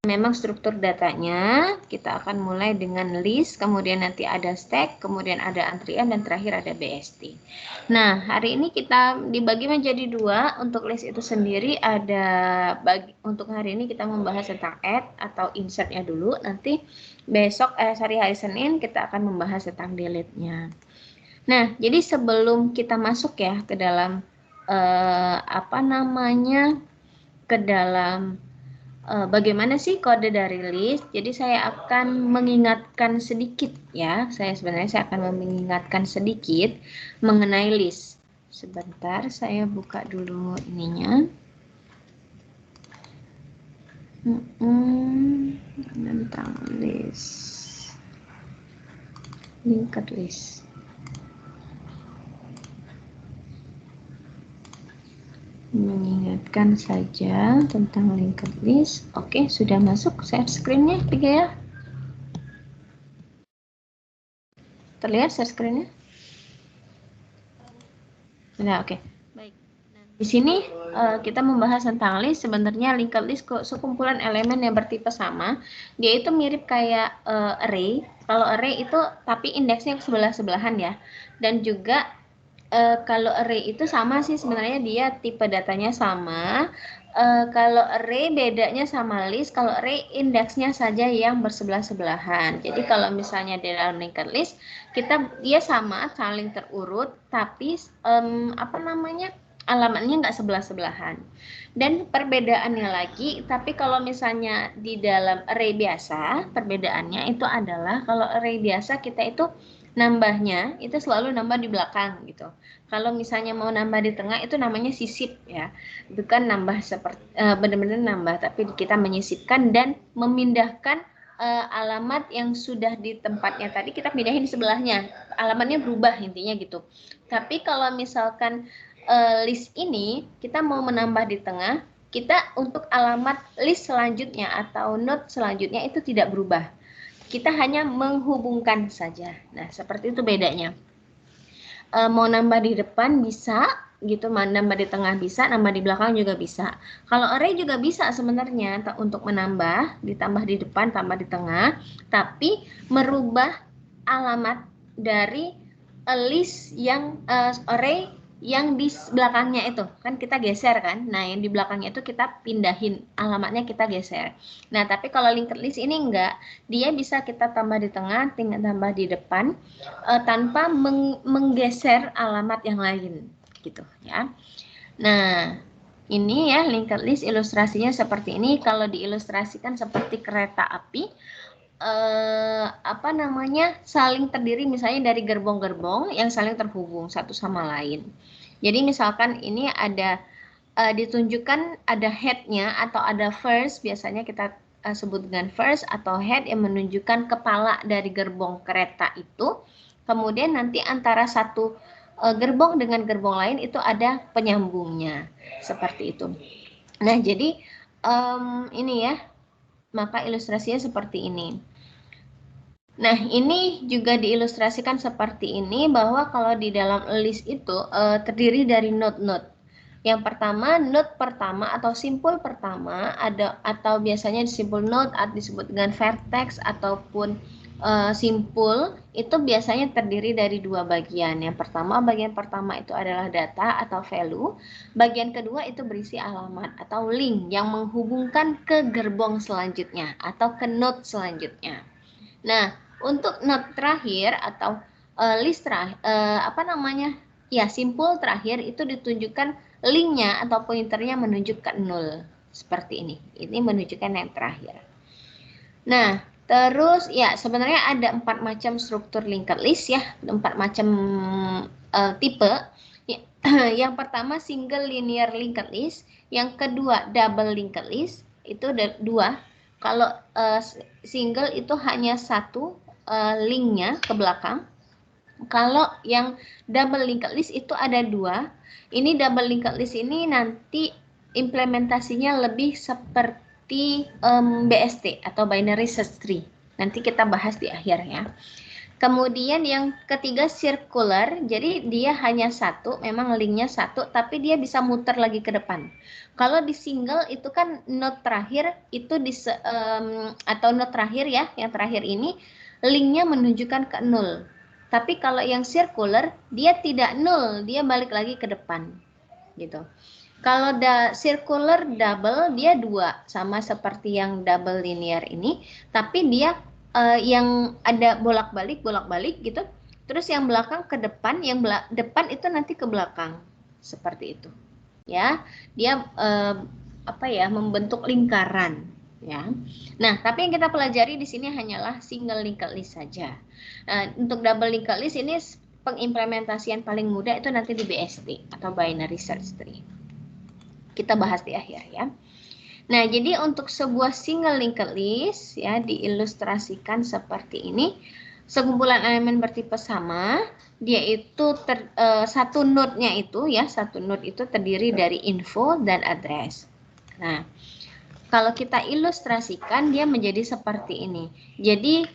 Memang struktur datanya kita akan mulai dengan list, kemudian nanti ada stack, kemudian ada antrian, dan terakhir ada BST. Nah, hari ini kita dibagi menjadi dua. Untuk list itu sendiri ada untuk hari ini kita membahas tentang add atau insertnya dulu. Nanti besok hari Senin kita akan membahas tentang delete-nya. Nah, jadi sebelum kita masuk ya ke dalam ke dalam bagaimana sih kode dari list? Jadi saya akan mengingatkan sedikit ya. Saya akan mengingatkan sedikit mengenai list. Sebentar, saya buka dulu ininya. Tentang list. Linked list. Mengingatkan saja tentang linked list. Oke, sudah masuk share screen-nya, Tiga ya? Terlihat share screen-nya? Sudah, oke. Baik. Di sini kita membahas tentang list. Sebenarnya linked list sekumpulan elemen yang bertipe sama. Dia itu mirip kayak array. Kalau array itu tapi indeksnya sebelah-sebelahan ya. Dan juga kalau array itu sama sih sebenarnya, dia tipe datanya sama. Kalau array bedanya sama list, kalau array indeksnya saja yang bersebelah-sebelahan. Jadi kalau misalnya di dalam linked list dia sama saling terurut, tapi alamatnya nggak sebelah-sebelahan. Dan perbedaannya lagi, tapi kalau misalnya di dalam array biasa, perbedaannya itu adalah kalau array biasa kita itu nambahnya itu selalu nambah di belakang gitu. Kalau misalnya mau nambah di tengah itu namanya sisip ya. Bukan nambah seperti benar-benar nambah, tapi kita menyisipkan dan memindahkan alamat yang sudah di tempatnya tadi kita pindahin di sebelahnya. Alamatnya berubah intinya gitu. Tapi kalau misalkan list ini kita mau menambah di tengah, kita untuk alamat list selanjutnya atau node selanjutnya itu tidak berubah. Kita hanya menghubungkan saja. Nah, seperti itu bedanya. Mau nambah di depan bisa, gitu, nambah di tengah bisa, nambah di belakang juga bisa. Kalau array juga bisa sebenarnya untuk menambah, ditambah di depan, tambah di tengah, tapi merubah alamat dari list yang array yang di belakangnya itu kan kita geser kan. Nah, yang di belakangnya itu kita pindahin, alamatnya kita geser. Nah, tapi kalau linked list ini enggak, dia bisa kita tambah di tengah, tinggal tambah di depan tanpa menggeser alamat yang lain gitu ya. Nah, ini ya linked list ilustrasinya seperti ini. Kalau diilustrasikan seperti kereta api, saling terdiri misalnya dari gerbong-gerbong yang saling terhubung satu sama lain. Jadi misalkan ini ada ditunjukkan ada head-nya atau ada first, biasanya kita sebut dengan first atau head yang menunjukkan kepala dari gerbong kereta itu. Kemudian nanti antara satu gerbong dengan gerbong lain itu ada penyambungnya seperti itu. Nah, jadi ini ya, maka ilustrasinya seperti ini. Nah, ini juga diilustrasikan seperti ini, bahwa kalau di dalam list itu terdiri dari node-node. Yang pertama, node pertama atau simpul pertama ada, atau biasanya simpul node disebut dengan vertex ataupun simpul, itu biasanya terdiri dari dua bagian. Yang pertama, bagian pertama itu adalah data atau value. Bagian kedua itu berisi alamat atau link yang menghubungkan ke gerbong selanjutnya atau ke node selanjutnya. Nah, untuk node terakhir atau list terakhir, simpul terakhir itu ditunjukkan linknya atau pointernya menunjukkan 0 seperti ini. Ini menunjukkan yang terakhir. Nah, terus ya sebenarnya ada 4 macam struktur linked list ya, 4 macam tipe. Yang pertama single linear linked list, yang kedua double linked list, itu ada 2. Kalau single itu hanya satu linknya ke belakang. Kalau yang double linked list itu ada 2. Ini double linked list ini nanti implementasinya lebih seperti BST atau binary search tree. Nanti kita bahas di akhir ya. Kemudian yang ketiga circular, jadi dia hanya satu, memang linknya satu, tapi dia bisa muter lagi ke depan. Kalau di single itu kan note terakhir itu atau note terakhir ya, yang terakhir ini linknya menunjukkan ke 0. Tapi kalau yang circular dia tidak 0, dia balik lagi ke depan, gitu. Kalau circular double dia 2, sama seperti yang double linear ini, tapi dia yang ada bolak-balik gitu. Terus yang belakang ke depan, yang depan itu nanti ke belakang. Seperti itu. Ya. Dia membentuk lingkaran, ya. Nah, tapi yang kita pelajari di sini hanyalah single linked list saja. Untuk double linked list ini pengimplementasian paling mudah itu nanti di BST atau binary search tree. Kita bahas di akhir ya. Nah, jadi untuk sebuah single linked list ya diilustrasikan seperti ini. Sekumpulan elemen bertipe sama, dia itu satu node-nya itu ya, satu node itu terdiri dari info dan address. Nah, kalau kita ilustrasikan dia menjadi seperti ini. Jadi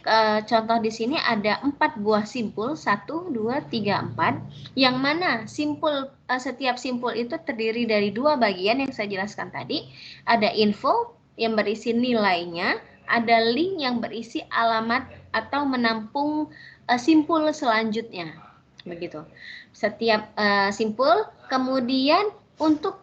contoh di sini ada 4 buah simpul, 1, 2, 3, 4. Yang mana setiap simpul itu terdiri dari 2 bagian yang saya jelaskan tadi. Ada info yang berisi nilainya, ada link yang berisi alamat atau menampung simpul selanjutnya. Begitu. Setiap simpul, kemudian untuk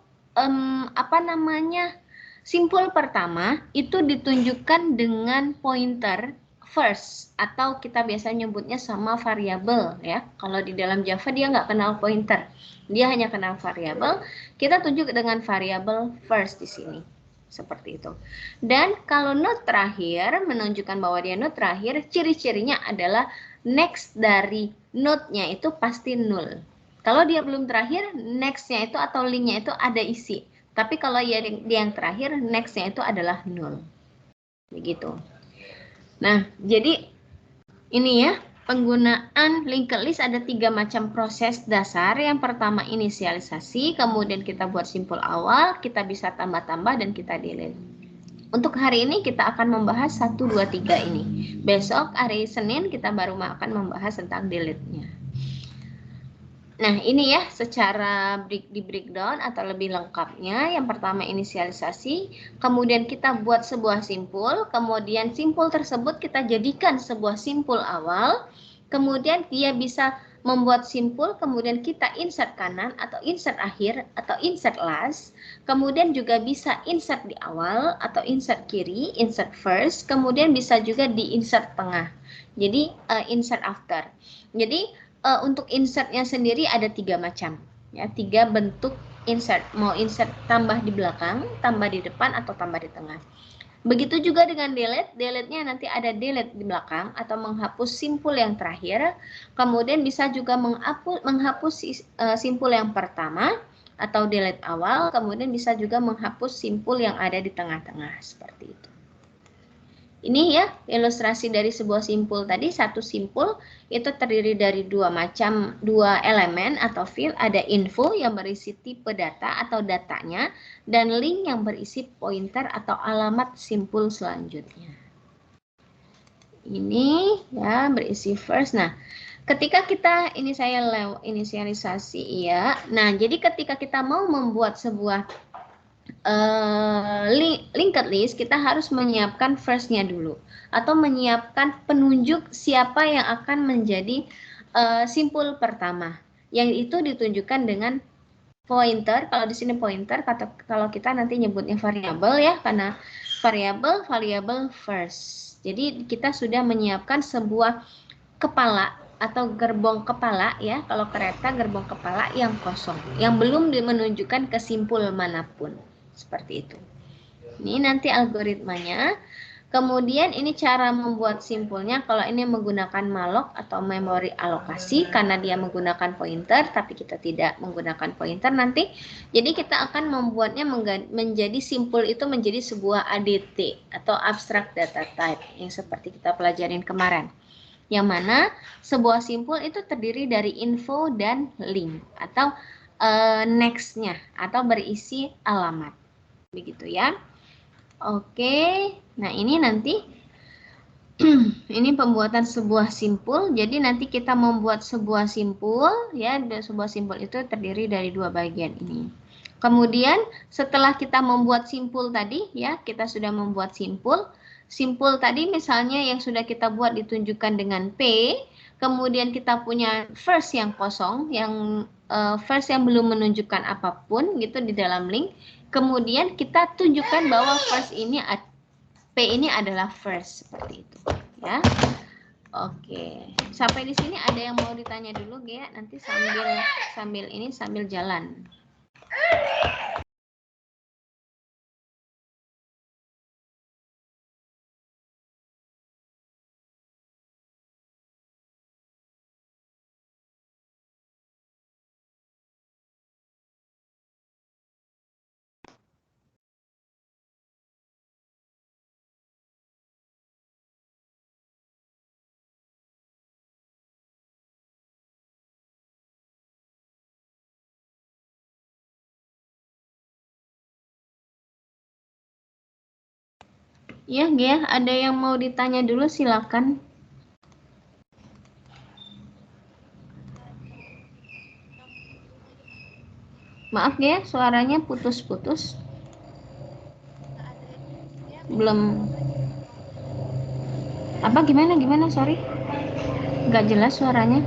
simpul pertama itu ditunjukkan dengan pointer first atau kita biasa nyebutnya sama variabel ya. Kalau di dalam Java dia nggak kenal pointer, dia hanya kenal variabel. Kita tunjuk dengan variabel first di sini. Seperti itu. Dan kalau node terakhir menunjukkan bahwa dia node terakhir, ciri-cirinya adalah next dari node-nya itu pasti null. Kalau dia belum terakhir, next-nya itu atau link-nya itu ada isi. Tapi kalau yang terakhir, next-nya itu adalah null. Begitu. Nah, jadi ini ya, penggunaan linked list ada 3 macam proses dasar. Yang pertama inisialisasi, kemudian kita buat simpul awal, kita bisa tambah-tambah dan kita delete. Untuk hari ini kita akan membahas 1, 2, 3 ini. Besok hari Senin kita baru akan membahas tentang delete-nya. Nah, ini ya secara di breakdown atau lebih lengkapnya. Yang pertama inisialisasi, kemudian kita buat sebuah simpul, kemudian simpul tersebut kita jadikan sebuah simpul awal, kemudian dia bisa membuat simpul, kemudian kita insert kanan atau insert akhir atau insert last, kemudian juga bisa insert di awal atau insert kiri, insert first, kemudian bisa juga di insert tengah. Jadi insert after. Jadi untuk insertnya sendiri ada 3 macam, ya 3 bentuk insert. Mau insert tambah di belakang, tambah di depan, atau tambah di tengah. Begitu juga dengan delete. Delete-nya nanti ada delete di belakang atau menghapus simpul yang terakhir. Kemudian bisa juga menghapus simpul yang pertama atau delete awal. Kemudian bisa juga menghapus simpul yang ada di tengah-tengah seperti itu. Ini ya ilustrasi dari sebuah simpul tadi. Satu simpul itu terdiri dari 2 elemen atau field. Ada info yang berisi tipe data atau datanya, dan link yang berisi pointer atau alamat simpul selanjutnya. Ini ya berisi first. Nah, ketika kita ini saya inisialisasi ya. Nah, jadi ketika kita mau membuat sebuah linked list, kita harus menyiapkan first-nya dulu atau menyiapkan penunjuk siapa yang akan menjadi simpul pertama, yang itu ditunjukkan dengan pointer. Kalau di sini pointer, kalau kita nanti nyebutnya variabel ya, karena variabel first. Jadi kita sudah menyiapkan sebuah kepala atau gerbong kepala ya, kalau kereta gerbong kepala yang kosong, yang belum menunjukkan ke simpul manapun. Seperti itu. Ini nanti algoritmanya. Kemudian ini cara membuat simpulnya. Kalau ini menggunakan malloc atau memori alokasi, karena dia menggunakan pointer, tapi kita tidak menggunakan pointer nanti. Jadi kita akan membuatnya menjadi simpul itu menjadi sebuah ADT atau abstract data type yang seperti kita pelajarin kemarin. Yang mana sebuah simpul itu terdiri dari info dan link atau next-nya atau berisi alamat. Begitu ya. Oke, nah ini nanti Ini pembuatan sebuah simpul. Jadi nanti kita membuat sebuah simpul, ya, sebuah simpul itu terdiri dari dua bagian ini. Kemudian setelah kita membuat simpul tadi, ya, kita sudah membuat simpul. Simpul tadi misalnya yang sudah kita buat ditunjukkan dengan P. Kemudian kita punya first yang kosong, yang first yang belum menunjukkan apapun gitu di dalam link. Kemudian kita tunjukkan bahwa first ini P ini adalah first seperti itu, ya. Oke, sampai di sini ada yang mau ditanya dulu, Gea? Nanti sambil jalan. Ya, Gea, ada yang mau ditanya dulu, silakan. Maaf ya, suaranya putus-putus. Belum. Apa gimana? Sorry. Nggak jelas suaranya.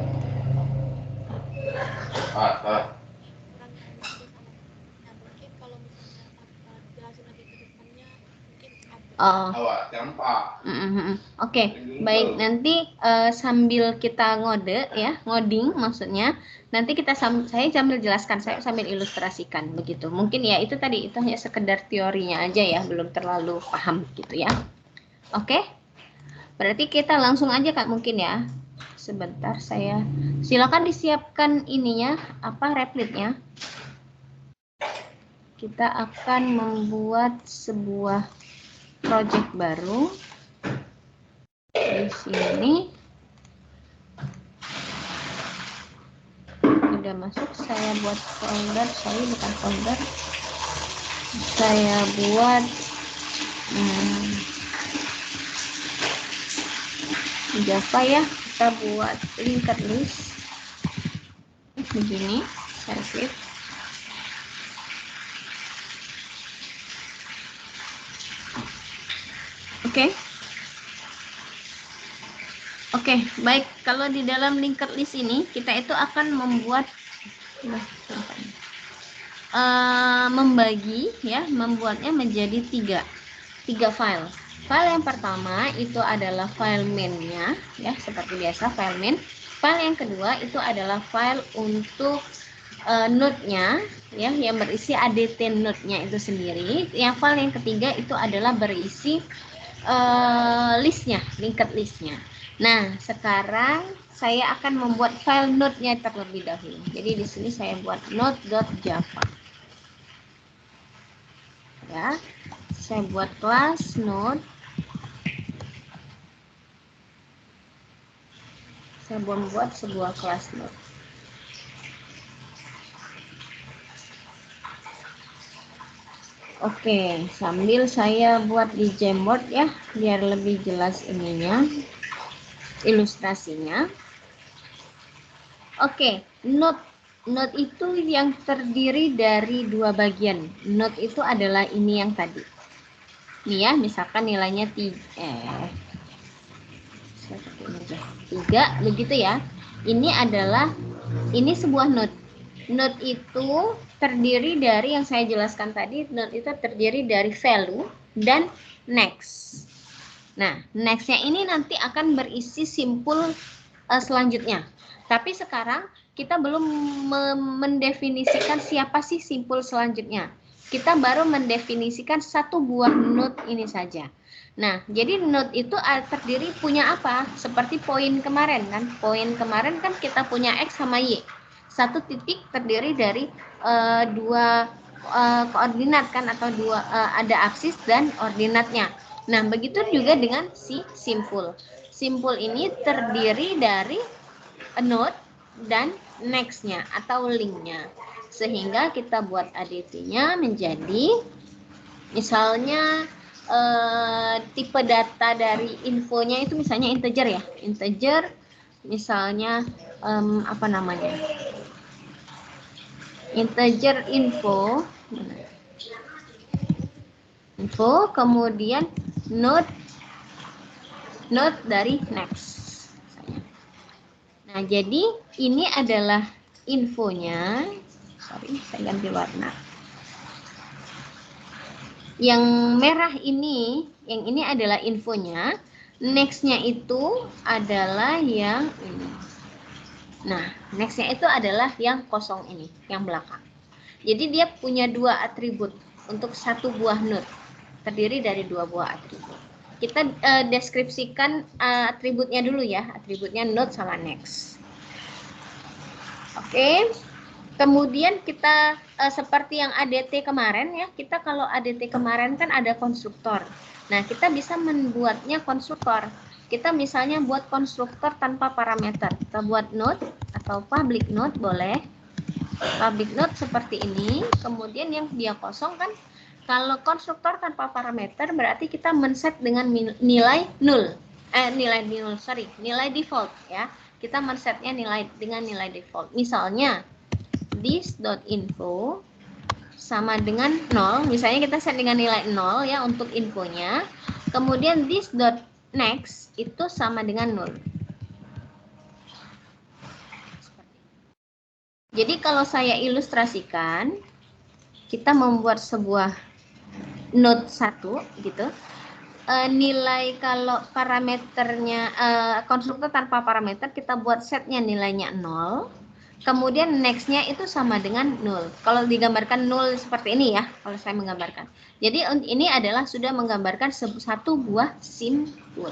Oh. Oke, baik. Nanti sambil kita ngode ya, ngoding maksudnya. Nanti saya sambil jelaskan, saya sambil ilustrasikan begitu. Mungkin ya itu tadi, itu hanya sekedar teorinya aja ya, belum terlalu paham gitu ya. Oke. Berarti kita langsung aja Kak mungkin ya. Sebentar saya silakan disiapkan ininya, repliknya. Kita akan membuat sebuah project baru di sini. Udah masuk, saya buat folder, bukan folder. Saya buat Java ya, kita buat linked list begini, saya save. Oke, baik. Kalau di dalam linked list ini kita itu akan membuat membagi ya, membuatnya menjadi tiga file. File yang pertama itu adalah file main-nya ya, seperti biasa file main. File yang kedua itu adalah file untuk node-nya ya, yang berisi adt node-nya itu sendiri. Yang file yang ketiga itu adalah berisi listnya, linked listnya. Nah, sekarang saya akan membuat file node-nya terlebih dahulu. Jadi di sini saya buat node.java. Ya, saya buat kelas node. Saya membuat sebuah kelas node. Oke, sambil saya buat di Jamboard ya, biar lebih jelas ininya, ilustrasinya. Oke, node itu yang terdiri dari dua bagian. Node itu adalah ini yang tadi. Ini ya, misalkan nilainya 3 begitu ya. Ini sebuah node. Node itu terdiri dari yang saya jelaskan tadi, node itu terdiri dari value dan next. Nah, next-nya ini nanti akan berisi simpul selanjutnya. Tapi sekarang kita belum mendefinisikan siapa sih simpul selanjutnya. Kita baru mendefinisikan satu buah node ini saja. Nah, jadi node itu terdiri punya apa? Seperti poin kemarin kan. Poin kemarin kan kita punya X sama Y. Satu titik terdiri dari dua koordinat kan, atau ada aksis dan ordinatnya. Nah, begitu juga dengan si simpul. Simpul ini terdiri dari node dan next-nya atau link-nya. Sehingga kita buat ADT-nya menjadi misalnya tipe data dari infonya itu misalnya integer ya, integer misalnya apa namanya, integer info, kemudian node dari next. Nah, jadi ini adalah infonya. Sorry, saya ganti warna. Yang merah ini, yang ini adalah infonya. Next-nya itu adalah yang ini. Nah, next-nya itu adalah yang kosong ini, yang belakang. Jadi dia punya dua atribut untuk satu buah node. Terdiri dari dua buah atribut. Kita deskripsikan atributnya dulu ya, atributnya node sama next. Oke. Kemudian kita seperti yang ADT kemarin ya, kita kalau ADT kemarin kan ada konstruktor. Nah, kita bisa membuatnya konstruktor. Kita misalnya buat konstruktor tanpa parameter. Kita buat node atau public node boleh. Public node seperti ini. Kemudian yang dia kosong kan, kalau konstruktor tanpa parameter berarti kita men-set dengan nilai null. Nilai default ya. Kita men-setnya dengan nilai default. Misalnya this.info sama dengan 0, misalnya kita set dengan nilai 0 ya untuk infonya, kemudian this.next itu sama dengan 0. Jadi kalau saya ilustrasikan, kita membuat sebuah node 1 gitu, nilai kalau parameternya konstruktor tanpa parameter kita buat setnya nilainya 0. Kemudian next-nya itu sama dengan 0. Kalau digambarkan 0 seperti ini ya, kalau saya menggambarkan. Jadi ini adalah sudah menggambarkan satu buah simpul.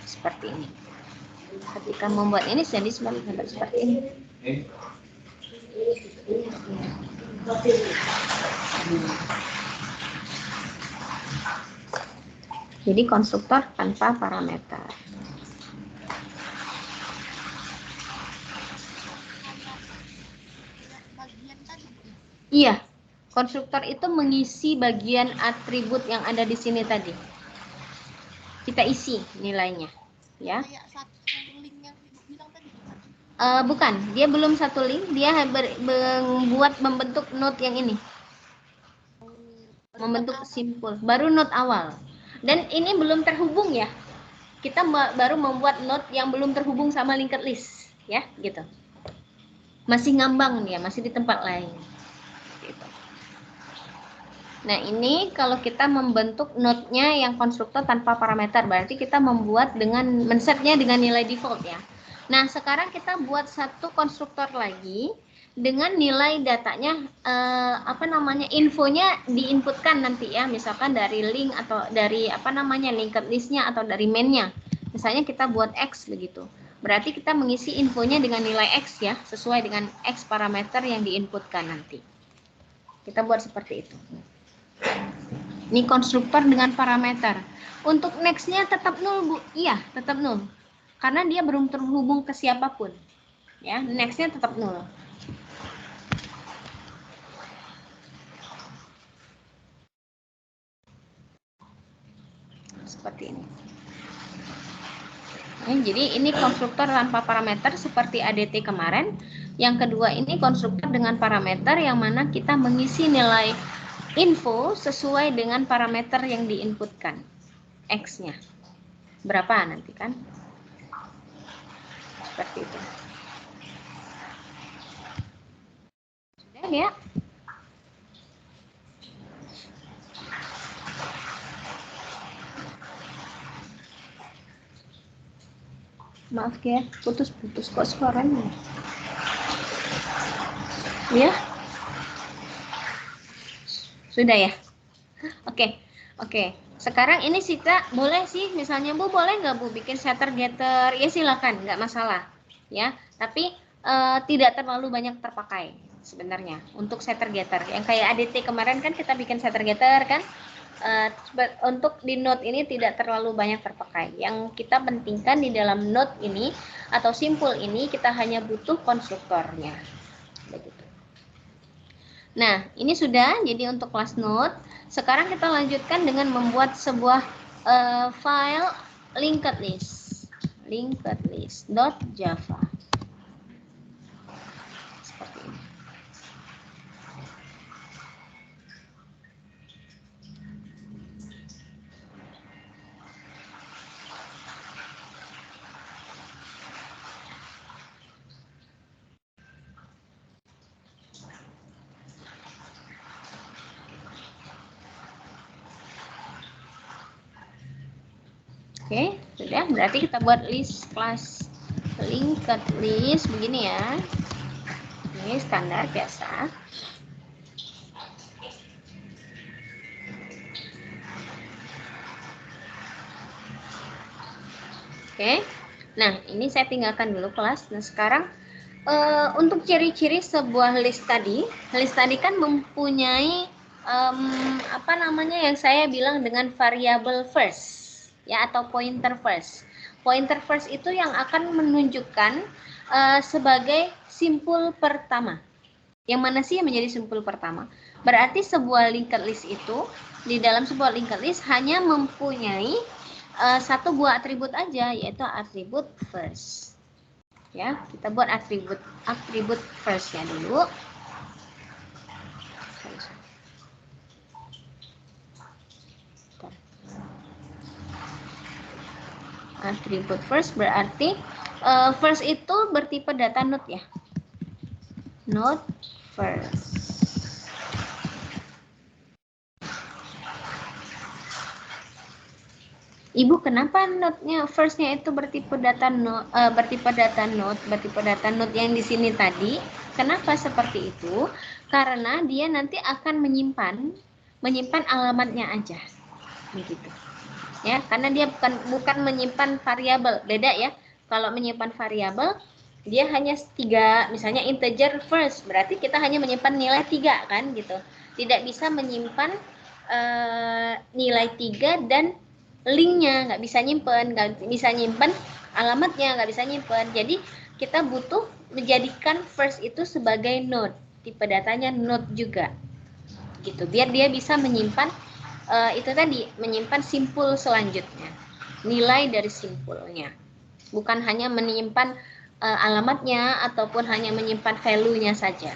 Seperti ini. Ketika membuat ini jadi seperti ini. Jadi konstruktor tanpa parameter. Iya, konstruktor itu mengisi bagian atribut yang ada di sini tadi. Kita isi nilainya, ya. Bukan, dia belum satu link, dia membentuk node yang ini. Membentuk simpul, baru node awal. Dan ini belum terhubung ya. Kita baru membuat node yang belum terhubung sama linked list, ya, gitu. Masih ngambang dia, masih di tempat lain. Gitu. Nah, ini kalau kita membentuk node-nya yang konstruktor tanpa parameter, berarti kita membuat dengan men-setnya dengan nilai default ya. Nah, sekarang kita buat satu konstruktor lagi dengan nilai datanya infonya diinputkan nanti ya, misalkan dari link atau dari linked list-nya atau dari main-nya. Misalnya kita buat X begitu. Berarti kita mengisi infonya dengan nilai X ya, sesuai dengan X parameter yang diinputkan nanti. Kita buat seperti itu. Ini konstruktor dengan parameter. Untuk next-nya tetap 0, Bu. Iya, tetap 0. Karena dia belum terhubung ke siapapun. Ya, next-nya tetap 0. Seperti ini. Nah, jadi ini konstruktor tanpa parameter seperti ADT kemarin. Yang kedua ini konstruktor dengan parameter yang mana kita mengisi nilai info sesuai dengan parameter yang diinputkan. X-nya. Berapa nanti kan? Seperti itu. Sudah ya? Maaf ya, putus-putus kok suaranya. Ya? Sudah ya? Oke. Sekarang ini Sita boleh sih, misalnya Bu boleh nggak Bu bikin setter getter? Ya silakan, nggak masalah. Ya, tapi tidak terlalu banyak terpakai sebenarnya untuk setter getter. Yang kayak ADT kemarin kan kita bikin setter getter kan? Untuk di node ini tidak terlalu banyak terpakai. Yang kita pentingkan di dalam node ini atau simpul ini kita hanya butuh konstruktornya. Begitu. Nah, ini sudah jadi untuk kelas Node. Sekarang kita lanjutkan dengan membuat sebuah file linked list. Linked list.java. Seperti ini. Oke, sudah. Berarti kita buat list kelas linked list begini ya. Ini standar biasa. Oke. Nah, ini saya tinggalkan dulu kelas. Nah, sekarang untuk ciri-ciri sebuah list tadi kan mempunyai apa namanya yang saya bilang dengan variable first ya, atau pointer first. Pointer first itu yang akan menunjukkan sebagai simpul pertama. Yang mana sih yang menjadi simpul pertama? Berarti sebuah linked list itu, di dalam sebuah linked list hanya mempunyai satu buah atribut aja, yaitu atribut first. Ya, kita buat atribut first-nya dulu. Atribut first berarti first itu bertipe data node ya. Node first. Ibu, kenapa node-nya first-nya itu bertipe data node, bertipe data node yang di sini tadi? Kenapa seperti itu? Karena dia nanti akan menyimpan alamatnya aja, begitu. Ya, karena dia bukan menyimpan variabel, beda ya. Kalau menyimpan variabel, dia hanya 3, misalnya integer first, berarti kita hanya menyimpan nilai 3 kan gitu. Tidak bisa menyimpan nilai 3 dan linknya, nggak bisa nyimpen alamatnya, nggak bisa nyimpen. Jadi kita butuh menjadikan first itu sebagai node, tipe datanya node juga gitu, biar dia bisa menyimpan itu tadi, menyimpan simpul selanjutnya, nilai dari simpulnya, bukan hanya menyimpan alamatnya ataupun hanya menyimpan value-nya saja.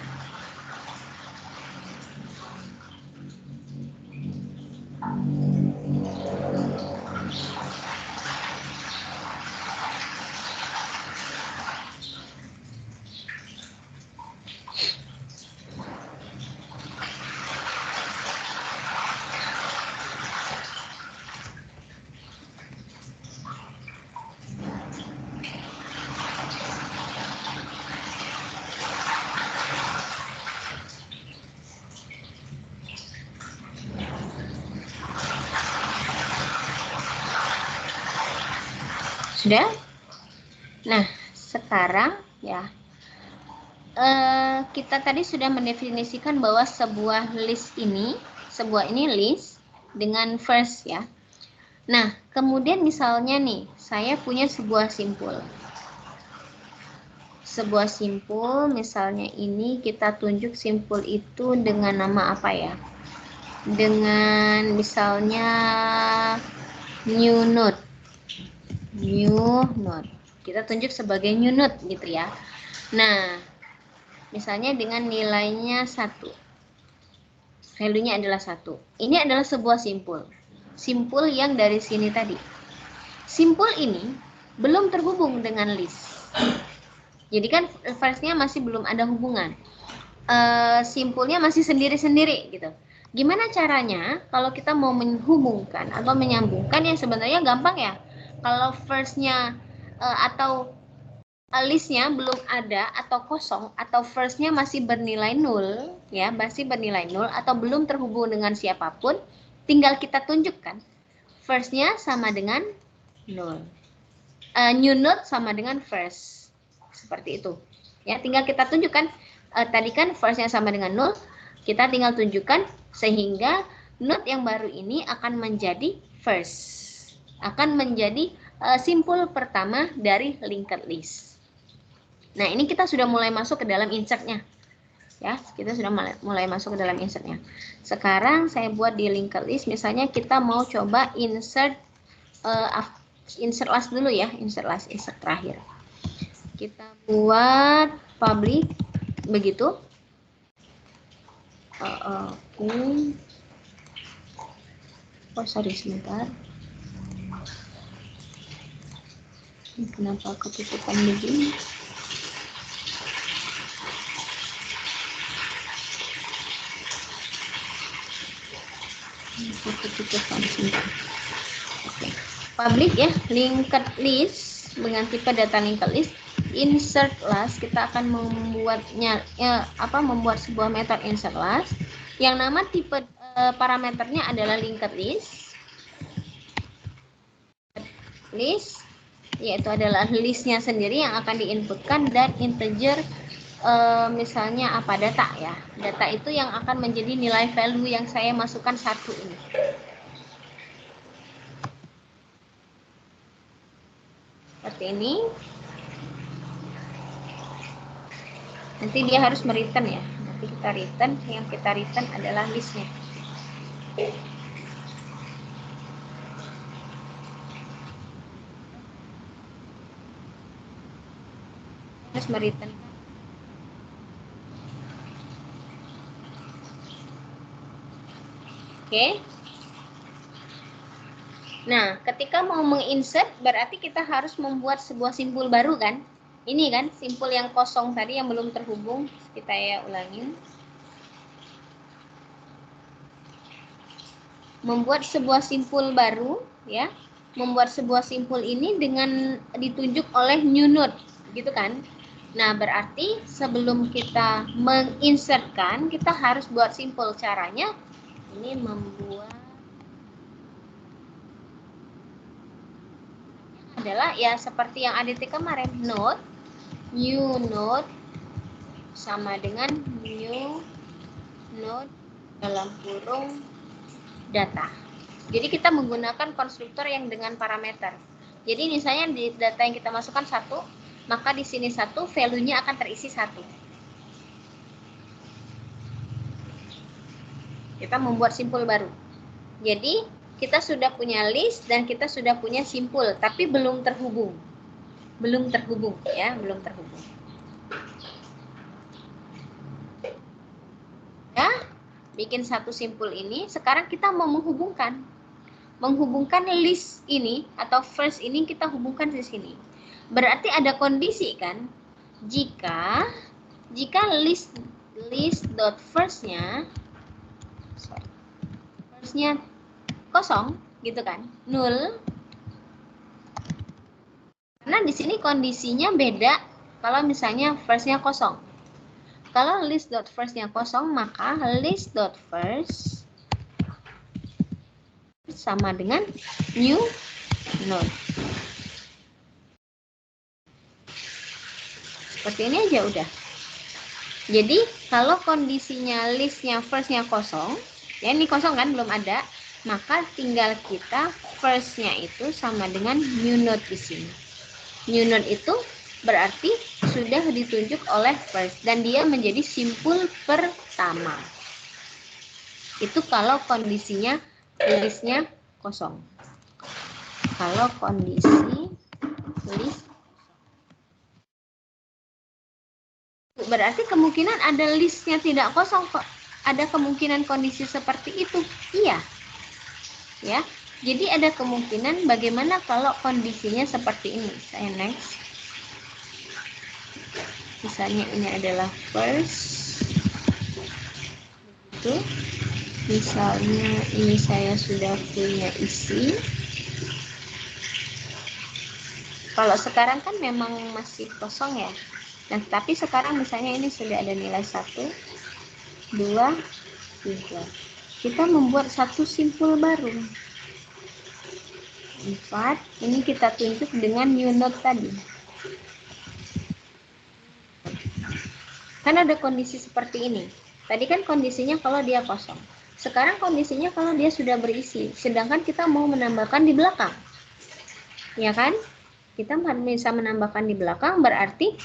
Sudah? Nah, sekarang ya kita tadi sudah mendefinisikan bahwa sebuah list ini list dengan first ya. Nah, kemudian misalnya nih, saya punya sebuah simpul. Misalnya ini kita tunjuk simpul itu dengan nama apa ya? Dengan misalnya new node. Kita tunjuk sebagai new node gitu ya. Nah, misalnya dengan nilainya 1. Value-nya adalah 1. Ini adalah sebuah simpul. Simpul yang dari sini tadi. Simpul ini belum terhubung dengan list. Jadi kan first-nya masih belum ada hubungan. Simpulnya masih sendiri-sendiri gitu. Gimana caranya kalau kita mau menghubungkan atau menyambungkan, yang sebenarnya gampang ya. Kalau first-nya atau list-nya belum ada atau kosong, atau first-nya masih bernilai 0 ya, masih bernilai 0 atau belum terhubung dengan siapapun, tinggal kita tunjukkan first-nya sama dengan 0. New node sama dengan first. Seperti itu. Ya, tinggal kita tunjukkan tadi kan first-nya sama dengan 0, kita tinggal tunjukkan sehingga node yang baru ini akan menjadi first. Akan menjadi simpul pertama dari linked list. Nah, ini kita sudah mulai masuk ke dalam insert-nya. Ya, kita sudah mulai masuk ke dalam insertnya. Sekarang saya buat di linked list, misalnya kita mau coba insert last dulu ya, insert terakhir. Kita buat public, begitu. Oke. Oh, sorry, sebentar. Kenapa ketutupan begini? Ketutupan sebentar. Oke. Public ya, linked list dengan tipe data linked list. Insert last, kita akan membuatnya membuat sebuah method insert last yang nama tipe parameternya adalah linked list, yaitu adalah listnya sendiri yang akan diinputkan, dan integer misalnya apa, data ya. Data itu yang akan menjadi nilai value yang saya masukkan satu ini. Seperti ini. Nanti dia harus mereturn ya. Nanti kita return, yang kita return adalah listnya. Harus mereturn. Oke. Nah, ketika mau menginsert berarti kita harus membuat sebuah simpul baru kan? Ini kan simpul yang kosong tadi yang belum terhubung. Kita ya ulangin. Membuat sebuah simpul baru ya. Membuat sebuah simpul ini dengan ditunjuk oleh new node, gitu kan? Nah, berarti sebelum kita menginsertkan, kita harus buat simpul. Caranya ini membuat adalah ya seperti yang ADT kemarin, node, new node sama dengan new node dalam kurung data. Jadi kita menggunakan konstruktor yang dengan parameter. Jadi misalnya di data yang kita masukkan 1, maka di sini 1, value-nya akan terisi 1. Kita membuat simpul baru. Jadi kita sudah punya list dan kita sudah punya simpul, tapi belum terhubung. Belum terhubung ya, belum terhubung. Ya, bikin satu simpul ini, sekarang kita mau menghubungkan list ini atau first ini kita hubungkan di sini. Berarti ada kondisi kan? Jika list dot firstnya kosong gitu kan, nul. Karena di sini kondisinya beda kalau misalnya firstnya kosong. Kalau list dot firstnya kosong, maka list dot first sama dengan new node. Seperti ini aja udah. Jadi kalau kondisinya listnya firstnya kosong, ya ini kosong kan, belum ada, maka tinggal kita firstnya itu sama dengan new node di sini. New node itu berarti sudah ditunjuk oleh first dan dia menjadi simpul pertama. Itu kalau kondisinya listnya kosong. Kalau kondisi list berarti kemungkinan ada listnya tidak kosong kok. Ada kemungkinan kondisi seperti itu. Iya. Ya. Jadi ada kemungkinan bagaimana kalau kondisinya seperti ini. Saya next. Misalnya ini adalah first. Begitu. Misalnya ini saya sudah punya isi. Kalau sekarang kan memang masih kosong ya. Nah, tapi sekarang misalnya ini sudah ada nilai 1, 2, 3. Kita membuat satu simpul baru. 4, ini kita tunjuk dengan new node tadi. Kan ada kondisi seperti ini. Tadi kan kondisinya kalau dia kosong. Sekarang kondisinya kalau dia sudah berisi. Sedangkan kita mau menambahkan di belakang. Ya kan? Kita bisa menambahkan di belakang berarti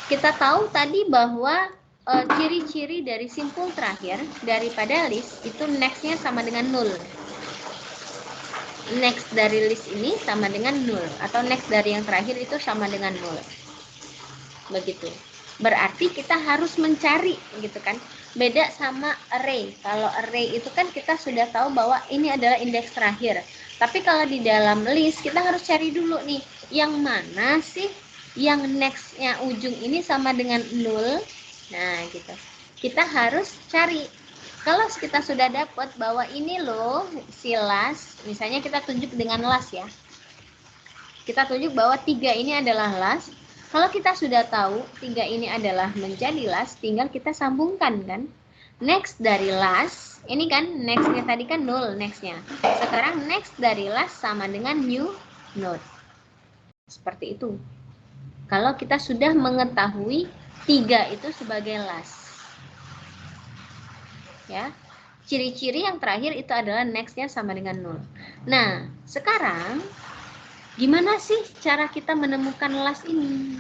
kita tahu tadi bahwa ciri-ciri dari simpul terakhir daripada list itu next-nya sama dengan 0. Next dari list ini sama dengan 0 atau next dari yang terakhir itu sama dengan 0. Begitu. Berarti kita harus mencari gitu kan. Beda sama array. Kalau array itu kan kita sudah tahu bahwa ini adalah indeks terakhir. Tapi kalau di dalam list kita harus cari dulu nih, yang mana sih yang next-nya ujung ini sama dengan 0. Nah, gitu. Kita harus cari. Kalau kita sudah dapat bahwa ini loh si last, misalnya kita tunjuk dengan last ya. Kita tunjuk bahwa 3 ini adalah last. Kalau kita sudah tahu 3 ini adalah menjadi last, tinggal kita sambungkan kan. Next dari last, ini kan next-nya tadi kan 0 next-nya. Sekarang next dari last sama dengan new node. Seperti itu. Kalau kita sudah mengetahui 3 itu sebagai last. Ya, ciri-ciri yang terakhir itu adalah next-nya sama dengan 0. Nah, sekarang gimana sih cara kita menemukan last ini?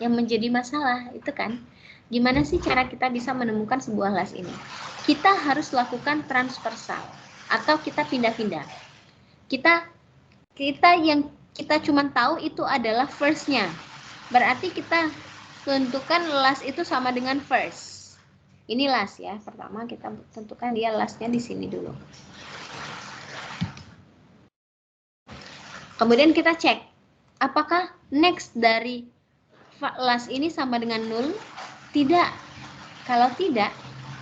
Yang menjadi masalah itu kan, gimana sih cara kita bisa menemukan sebuah last ini? Kita harus lakukan transversal atau kita pindah-pindah. Kita yang kita cuma tahu itu adalah first-nya. Berarti kita tentukan last itu sama dengan first. Ini last ya. Pertama kita tentukan dia last-nya di sini dulu. Kemudian kita cek apakah next dari last ini sama dengan 0? Tidak. Kalau tidak,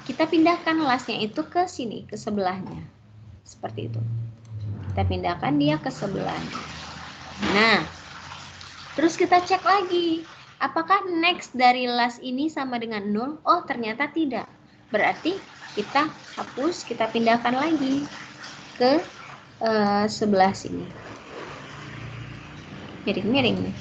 kita pindahkan last-nya itu ke sini, ke sebelahnya. Seperti itu. Kita pindahkan dia ke sebelahnya. Nah, terus kita cek lagi. Apakah next dari last ini sama dengan 0? Oh, ternyata tidak. Berarti kita hapus, kita pindahkan lagi ke sebelah sini. Miring-miring nih.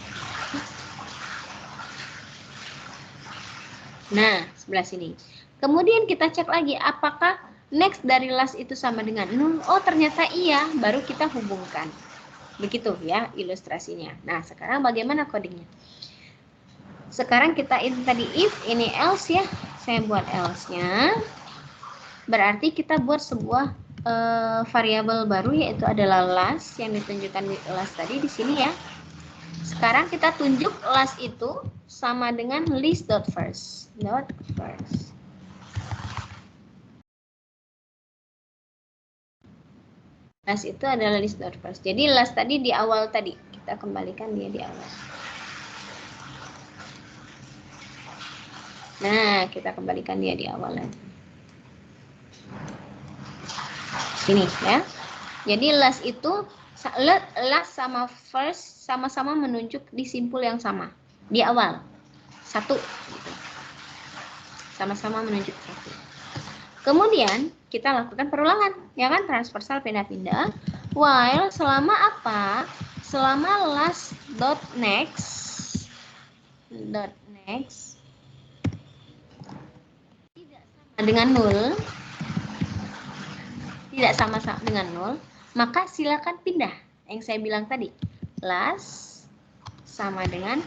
Nah, sebelah sini. Kemudian kita cek lagi apakah next dari last itu sama dengan 0. Oh, ternyata iya, baru kita hubungkan. Begitu ya ilustrasinya. Nah, sekarang bagaimana codingnya? Sekarang kita ini tadi if, ini else ya. Saya buat else-nya. Berarti kita buat sebuah variabel baru yaitu adalah last yang ditunjukkan di last tadi di sini ya. Sekarang kita tunjuk last itu sama dengan list.first. Last itu adalah list.first. Jadi last tadi di awal tadi. Kita kembalikan dia di awal. Nah, kita kembalikan dia di awal lagi. Sini ya. Jadi last itu last sama first sama-sama menunjuk di simpul yang sama di awal. Satu. Sama-sama menunjuk satu. Kemudian kita lakukan perulangan, ya kan, transversal pindah-pindah. While selama apa? Selama last.next tidak sama dengan 0. Tidak sama dengan 0, maka silakan pindah. Yang saya bilang tadi, last sama dengan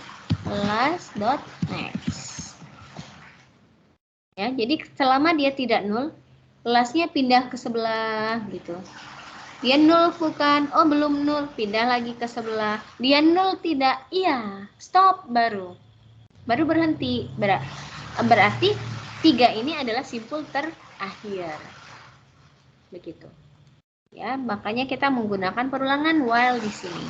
last.next. Ya, jadi selama dia tidak 0, lastnya pindah ke sebelah gitu. Dia 0 bukan? Oh, belum 0, pindah lagi ke sebelah. Dia 0 tidak? Iya, stop baru berhenti. Berarti 3 ini adalah simpul terakhir. Begitu. Ya, makanya kita menggunakan perulangan while di sini.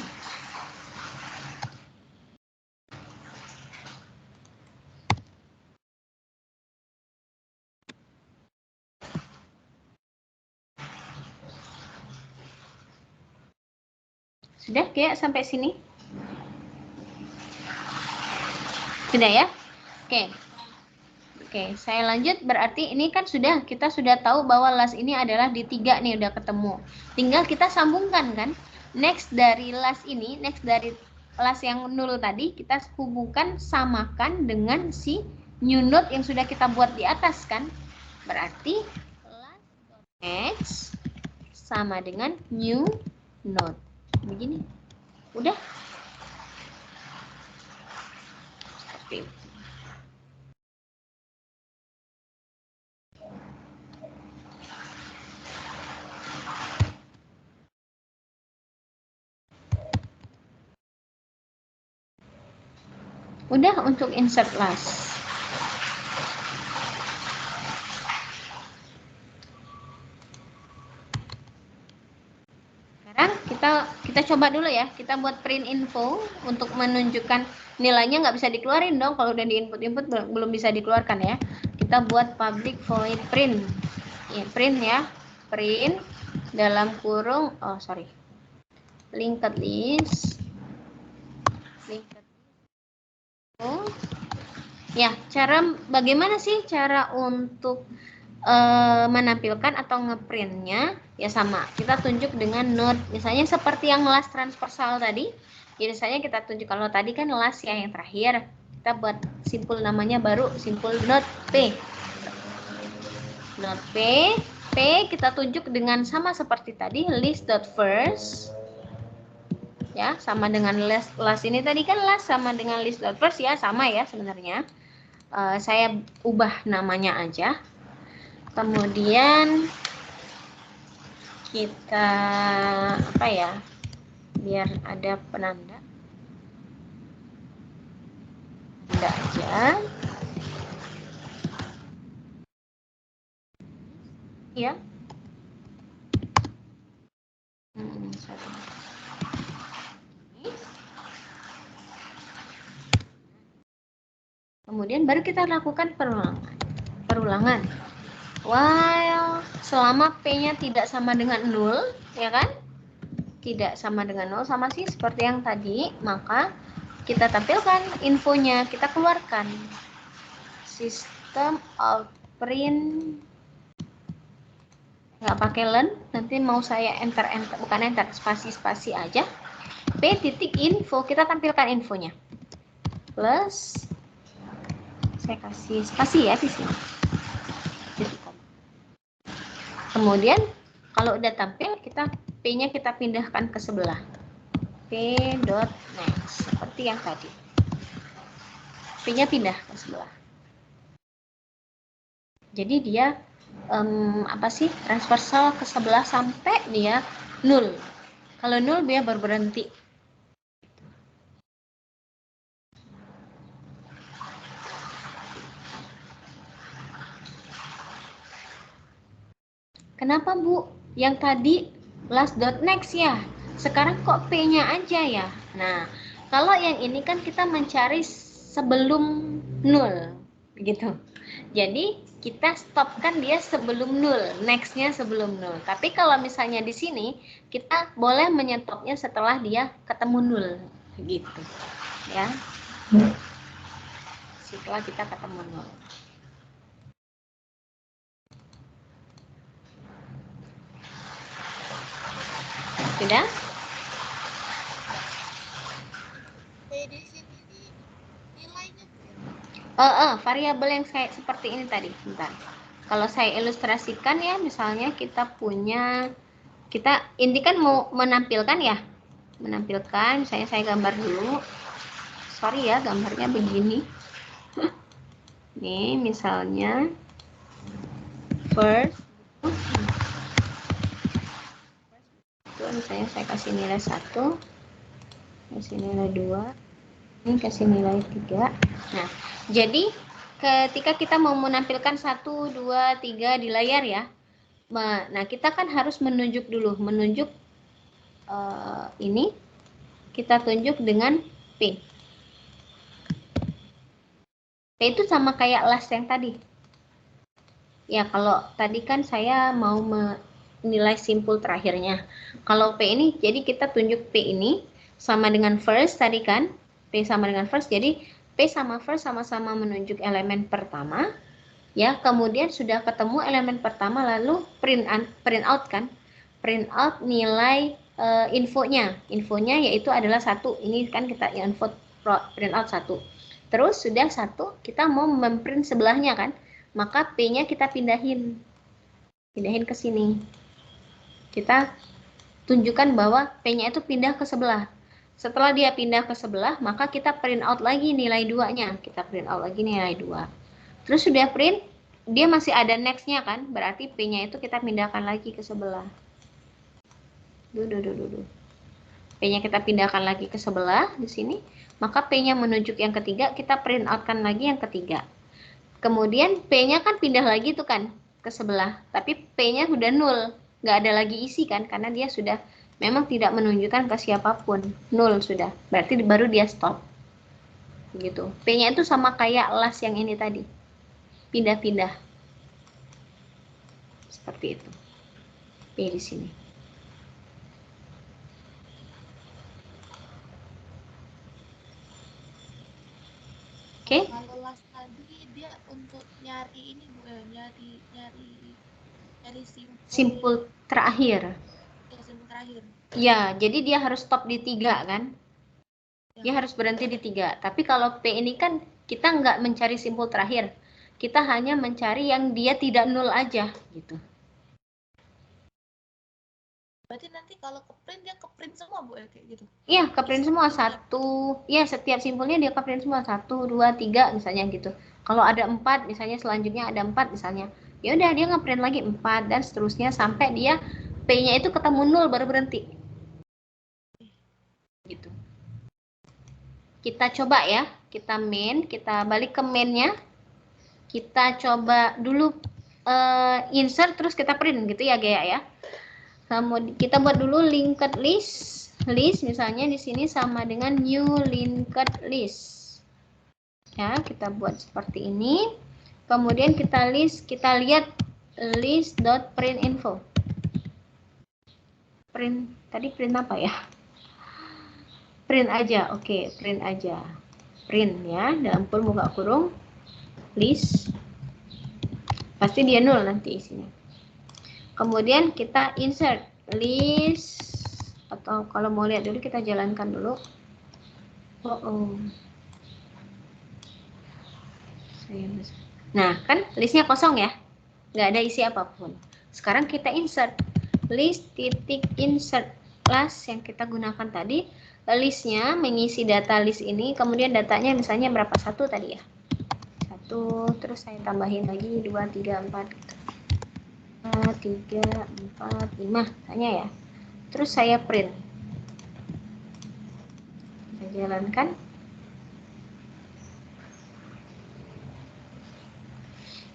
Sudah kayak sampai sini? Sudah ya? Oke. Oke, saya lanjut. Berarti ini kan kita sudah tahu bahwa last ini adalah di 3 nih, udah ketemu. Tinggal kita sambungkan kan. Next dari last ini, next dari last yang 0 tadi, kita hubungkan, samakan dengan si new node yang sudah kita buat di atas kan. Berarti last.next sama dengan new node. Begini. Udah. Seperti itu. Udah untuk insert last. Sekarang kita coba dulu ya, kita buat print info untuk menunjukkan nilainya. Nggak bisa dikeluarin dong kalau udah di input belum bisa dikeluarkan ya. Kita buat public void print ya, print dalam kurung linked list ya. Bagaimana sih cara untuk menampilkan atau ngeprintnya? Ya sama, kita tunjuk dengan node, misalnya seperti yang last transversal tadi. Jadi misalnya kita tunjuk, kalau tadi kan last ya yang terakhir, kita buat simpul namanya baru simpul node P. Node P kita tunjuk dengan sama seperti tadi list.first ya, sama dengan last ini tadi kan last sama dengan list.first ya, sama ya sebenarnya. Saya ubah namanya aja. Kemudian kita apa ya, biar ada penanda aja ya. Kemudian baru kita lakukan perulangan while selama P-nya tidak sama dengan 0 ya kan, tidak sama dengan 0 sama sih seperti yang tadi, maka kita tampilkan infonya, kita keluarkan system out print, nggak pakai len, nanti mau saya enter bukan enter, spasi aja, P titik info, kita tampilkan infonya plus, saya kasih spasi ya di sini. Kemudian kalau udah tampil, P-nya kita pindahkan ke sebelah. P.next seperti yang tadi. P-nya pindah ke sebelah. Jadi dia transversal ke sebelah sampai dia 0. Kalau 0 dia baru berhenti. Kenapa Bu? Yang tadi last.next ya. Sekarang kok P-nya aja ya? Nah, kalau yang ini kan kita mencari sebelum 0. Begitu. Jadi kita stopkan dia sebelum 0, next-nya sebelum 0. Tapi kalau misalnya di sini, kita boleh menyetopnya setelah dia ketemu 0. Gitu. Ya. Setelah kita ketemu 0. Sudah? Di sini nilainya variabel yang saya seperti ini tadi. Bentar. Kalau saya ilustrasikan ya, misalnya kita ini kan mau menampilkan ya. Menampilkan, saya gambar dulu. Sorry ya, gambarnya begini. Nih, misalnya first misalnya saya kasih nilai 1, kasih nilai 2, ini kasih nilai 3. Nah, jadi ketika kita mau menampilkan 1, 2, 3 di layar ya, nah kita kan harus menunjuk dulu, ini kita tunjuk dengan P. P itu sama kayak last yang tadi. Ya, kalau tadi kan saya mau menilai simpul terakhirnya. Kalau P ini, jadi kita tunjuk P ini sama dengan first tadi kan. P sama dengan first, jadi P sama first sama-sama menunjuk elemen pertama. Ya, kemudian sudah ketemu elemen pertama, lalu print out kan. Print out nilai infonya. Infonya yaitu adalah 1. Ini kan kita info print out 1. Terus sudah 1, kita mau memprint sebelahnya kan. Maka P-nya kita pindahin ke sini. Kita tunjukkan bahwa P-nya itu pindah ke sebelah. Setelah dia pindah ke sebelah, maka kita print out lagi nilai 2-nya. Kita print out lagi nilai 2. Terus sudah print, dia masih ada next-nya kan? Berarti P-nya itu kita pindahkan lagi ke sebelah. P-nya kita pindahkan lagi ke sebelah di sini, maka P-nya menunjuk yang ketiga, kita print out-kan lagi yang ketiga. Kemudian P-nya kan pindah lagi tuh kan ke sebelah, tapi P-nya udah 0, nggak ada lagi isi kan, karena dia sudah memang tidak menunjukkan ke siapapun, 0 sudah, berarti baru dia stop. Gitu. P-nya itu sama kayak last yang ini tadi, pindah-pindah. Seperti itu. P di sini. Oke. Kalau last tadi dia untuk nyari ini Bu, nyari Simpul terakhir. Ya, simpul terakhir. Ya, jadi dia harus stop di 3 kan? Dia harus berhenti di 3. Tapi kalau P ini kan kita nggak mencari simpul terakhir. Kita hanya mencari yang dia tidak 0 aja gitu. Berarti nanti kalau ke print dia ke print semua Bu ya kayak gitu? Iya, ke print semua satu. Iya, setiap simpulnya dia ke print semua 1, 2, 3 misalnya gitu. Kalau ada 4 misalnya selanjutnya ada 4 misalnya. Ya udah dia nge-print lagi 4 dan seterusnya sampai dia P-nya itu ketemu 0 baru berhenti. Gitu. Kita coba ya, kita balik ke main-nya. Kita coba dulu insert terus kita print gitu ya Gaya ya. Kemudian kita buat dulu linked list misalnya di sini sama dengan new linked list. Ya, kita buat seperti ini. Kemudian kita lihat list.printinfo. Tadi print apa ya? Print aja. Oke, print aja. Print ya, dalam buka kurung list. Pasti dia 0 nanti isinya. Kemudian kita insert list, atau kalau mau lihat dulu kita jalankan dulu. Nah, kan listnya kosong ya, nggak ada isi apapun. Sekarang kita insert list.insert last yang kita gunakan tadi. Listnya mengisi data list ini, kemudian datanya misalnya berapa, 1 tadi ya, 1, terus saya tambahin lagi 2, 3, 4 gitu. 3, 4, 5 tanya ya. Terus saya print. Kita jalankan.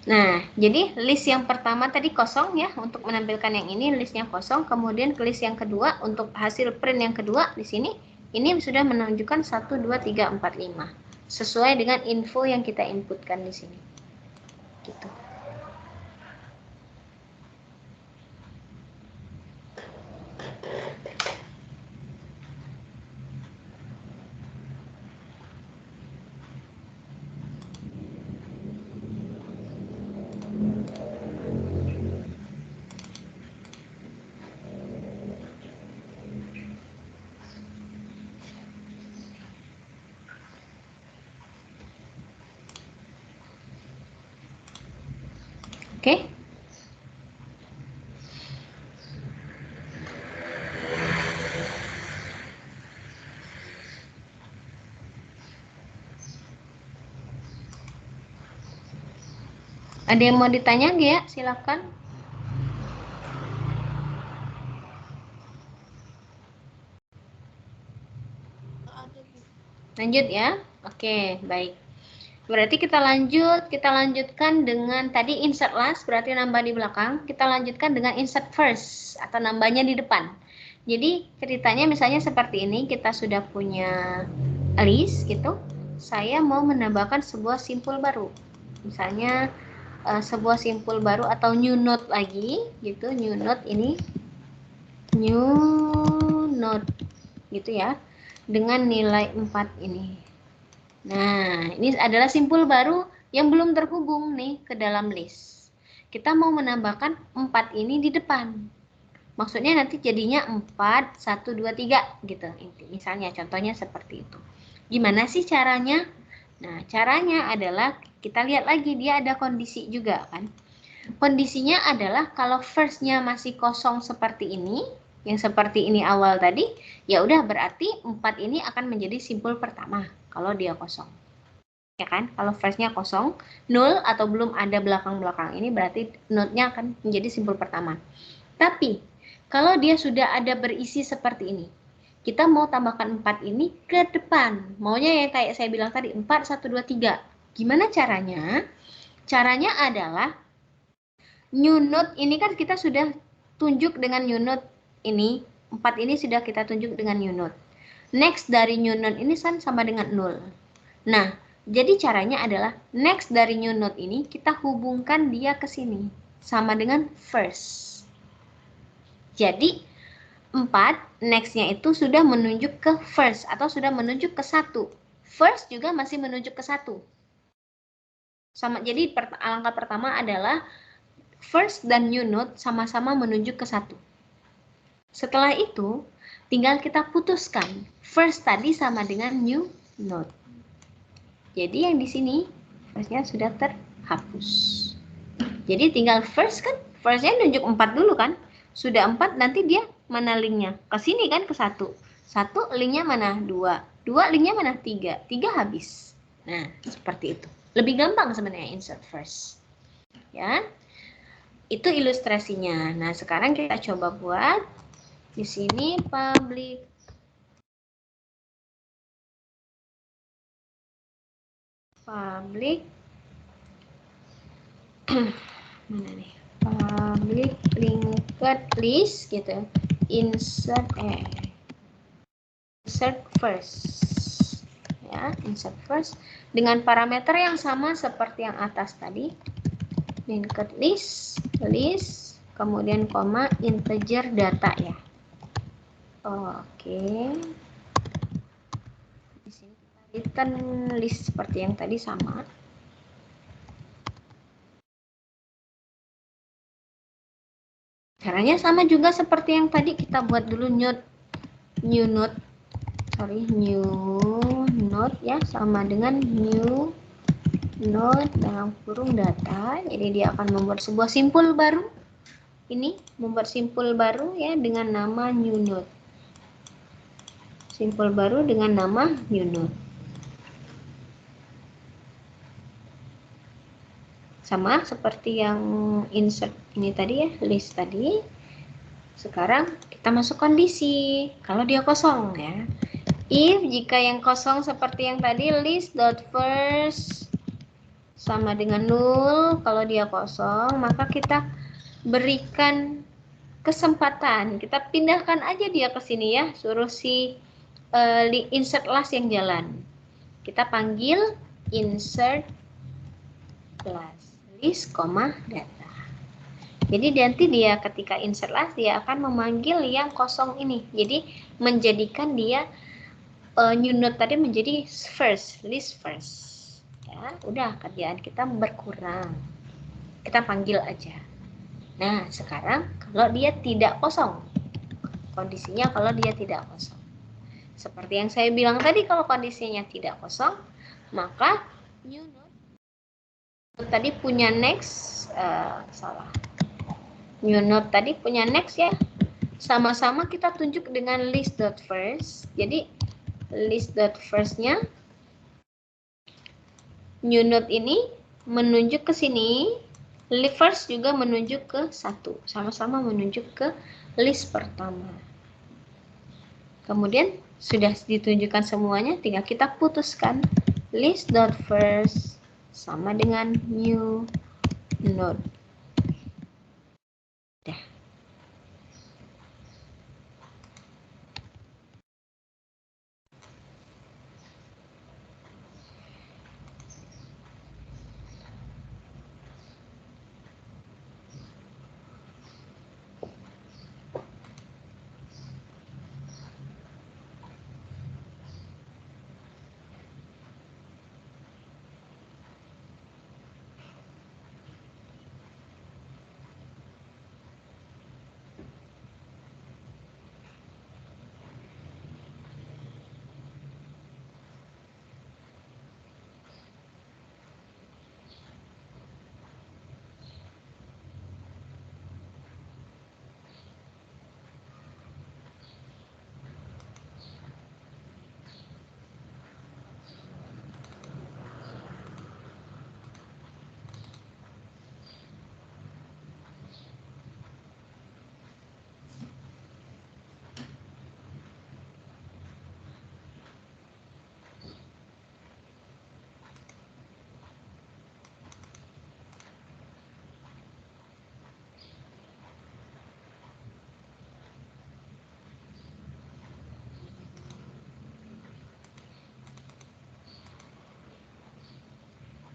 Nah, jadi list yang pertama tadi kosong ya, untuk menampilkan yang ini listnya kosong. Kemudian ke list yang kedua untuk hasil print yang kedua di sini ini sudah menunjukkan 1, 2, 3, 4, 5 sesuai dengan info yang kita inputkan di sini. Gitu. Oke. Ada yang mau ditanya nggak ya? Silakan. Lanjut ya. Oke, baik. Berarti kita lanjutkan dengan tadi insert last, berarti nambah di belakang. Kita lanjutkan dengan insert first atau nambahnya di depan. Jadi ceritanya misalnya seperti ini, kita sudah punya list gitu. Saya mau menambahkan sebuah simpul baru. Misalnya sebuah simpul baru atau new node lagi gitu, new node ini. New node gitu ya. Dengan nilai 4 ini. Nah, ini adalah simpul baru yang belum terhubung nih ke dalam list. Kita mau menambahkan 4 ini di depan. Maksudnya nanti jadinya 4, 1, 2, 3 gitu. Misalnya contohnya seperti itu. Gimana sih caranya? Nah, caranya adalah kita lihat lagi dia ada kondisi juga kan. Kondisinya adalah kalau first-nya masih kosong seperti ini, yang seperti ini awal tadi, ya udah berarti 4 ini akan menjadi simpul pertama kalau dia kosong. Ya kan? Kalau first-nya kosong, 0 atau belum ada belakang-belakang ini berarti node-nya akan menjadi simpul pertama. Tapi kalau dia sudah ada berisi seperti ini, kita mau tambahkan 4 ini ke depan. Maunya ya kayak saya bilang tadi, 4, 1, 2, 3. Gimana caranya? Caranya adalah new node ini kan kita sudah tunjuk dengan new node ini. 4 ini sudah kita tunjuk dengan new node. Next dari new node ini kan sama dengan 0. Nah, jadi caranya adalah next dari new node ini kita hubungkan dia ke sini. Sama dengan first. Jadi 4, next-nya itu sudah menunjuk ke first atau sudah menunjuk ke 1. First juga masih menunjuk ke 1. Sama, jadi langkah pertama adalah first dan new node sama-sama menunjuk ke 1. Setelah itu, tinggal kita putuskan. First tadi sama dengan new node. Jadi yang di sini, first-nya sudah terhapus. Jadi tinggal first kan, first-nya nunjuk 4 dulu kan. Sudah 4, nanti dia mana linknya? Ke sini kan, ke 1. 1 linknya mana? 2. 2 linknya mana? 3. 3 habis. Nah, seperti itu. Lebih gampang sebenarnya insert first. Ya. Itu ilustrasinya. Nah, sekarang kita coba buat di sini public mana nih? Public linked list gitu. Insert first. Ya, insert first dengan parameter yang sama seperti yang atas tadi. Linked list, kemudian koma integer data ya. Oke. Di sini kita return list seperti yang tadi sama. Caranya sama juga seperti yang tadi, kita buat dulu new node ya, sama dengan new node dalam kurung data. Jadi dia akan membuat sebuah simpul baru. Ini membuat simpul baru ya dengan nama new node. Simpul baru dengan nama new node. Sama seperti yang insert ini tadi ya, list tadi. Sekarang kita masuk kondisi. Kalau dia kosong ya. If jika yang kosong seperti yang tadi, list.first sama dengan 0. Kalau dia kosong, maka kita berikan kesempatan. Kita pindahkan aja dia ke sini ya. Suruh si insert last yang jalan. Kita panggil insert last. List, data. Jadi nanti dia ketika insert last dia akan memanggil yang kosong ini. Jadi menjadikan dia new node tadi menjadi first, list first. Ya, udah kerjaan kita berkurang. Kita panggil aja. Nah, sekarang kalau dia tidak kosong. Kondisinya kalau dia tidak kosong. Seperti yang saya bilang tadi, kalau kondisinya tidak kosong, maka new node tadi punya next, new node tadi punya next ya, sama-sama kita tunjuk dengan list.first. Jadi list.first-nya new node ini menunjuk ke sini, first juga menunjuk ke 1, sama-sama menunjuk ke list pertama. Kemudian sudah ditunjukkan semuanya, tinggal kita putuskan list.first sama dengan new node. Dah.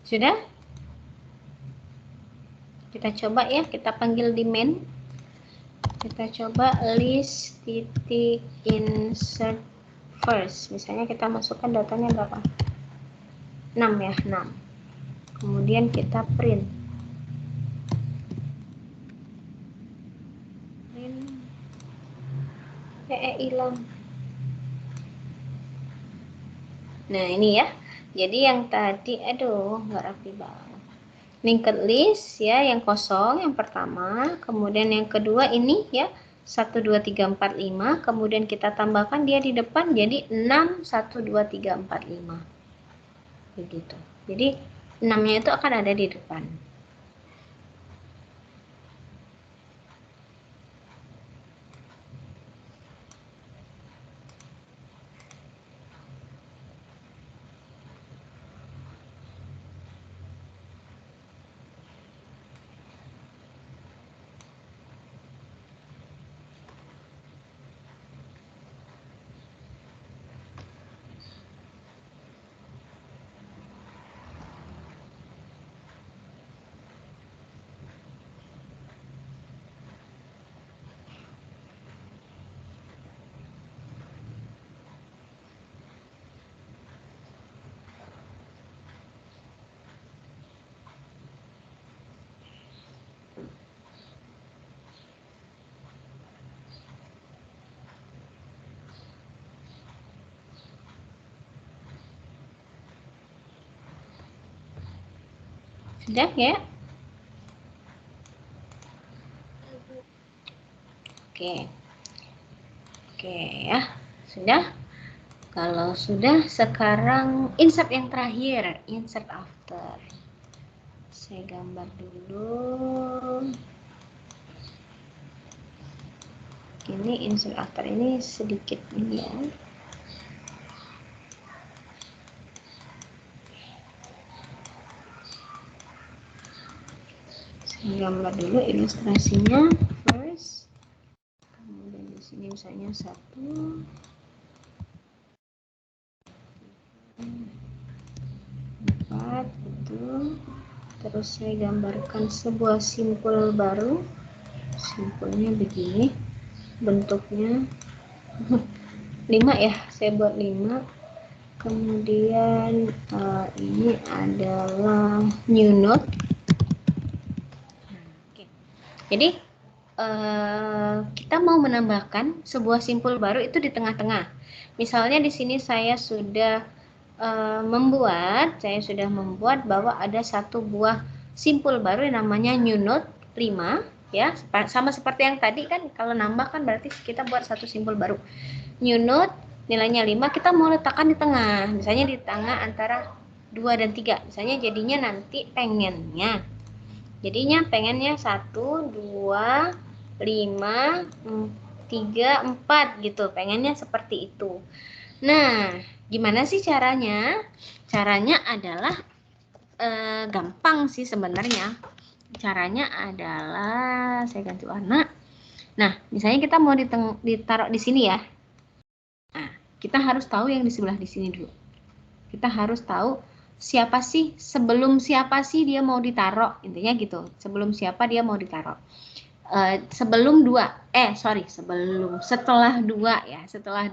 Sudah? Kita coba ya, kita panggil di main. Kita coba list titik insert first. Misalnya kita masukkan datanya berapa? 6 ya, 6. Kemudian kita print. Hilang. Nah, ini ya. Jadi yang tadi, aduh, nggak rapi banget. Linked list ya, yang kosong, yang pertama. Kemudian yang kedua ini ya, 1, 2, 3, 4, 5. Kemudian kita tambahkan dia di depan, jadi 6, 1, 2, 3, 4, 5. Begitu. Jadi 6-nya itu akan ada di depan. Sudah ya? Oke. Oke ya. Sudah? Kalau sudah, sekarang insert yang terakhir, insert after. Saya gambar dulu. Ini insert after ini sedikit ini ya. Saya gambar dulu ilustrasinya first. Kemudian di sini misalnya 1, 4 gitu. Terus saya gambarkan sebuah simpul baru. Simpulnya begini bentuknya. 5 ya, saya buat 5. Kemudian ini adalah new node. Jadi kita mau menambahkan sebuah simpul baru itu di tengah-tengah. Misalnya di sini saya sudah membuat bahwa ada satu buah simpul baru yang namanya new node 5 ya, sama seperti yang tadi kan, kalau nambah kan berarti kita buat satu simpul baru. New node nilainya 5, kita mau letakkan di tengah, misalnya di tengah antara 2 dan 3. Misalnya jadinya nanti pengennya 1, 2, 5, 3, 4 gitu. Pengennya seperti itu. Nah, gimana sih caranya? Caranya adalah gampang sih sebenarnya. Caranya adalah saya ganti warna. Nah, misalnya kita mau ditaruh di sini ya. Nah, kita harus tahu yang di sebelah di sini dulu. Kita harus tahu siapa sih dia mau ditaruh, intinya gitu. Sebelum siapa dia mau ditaruh. Setelah 2 ya, setelah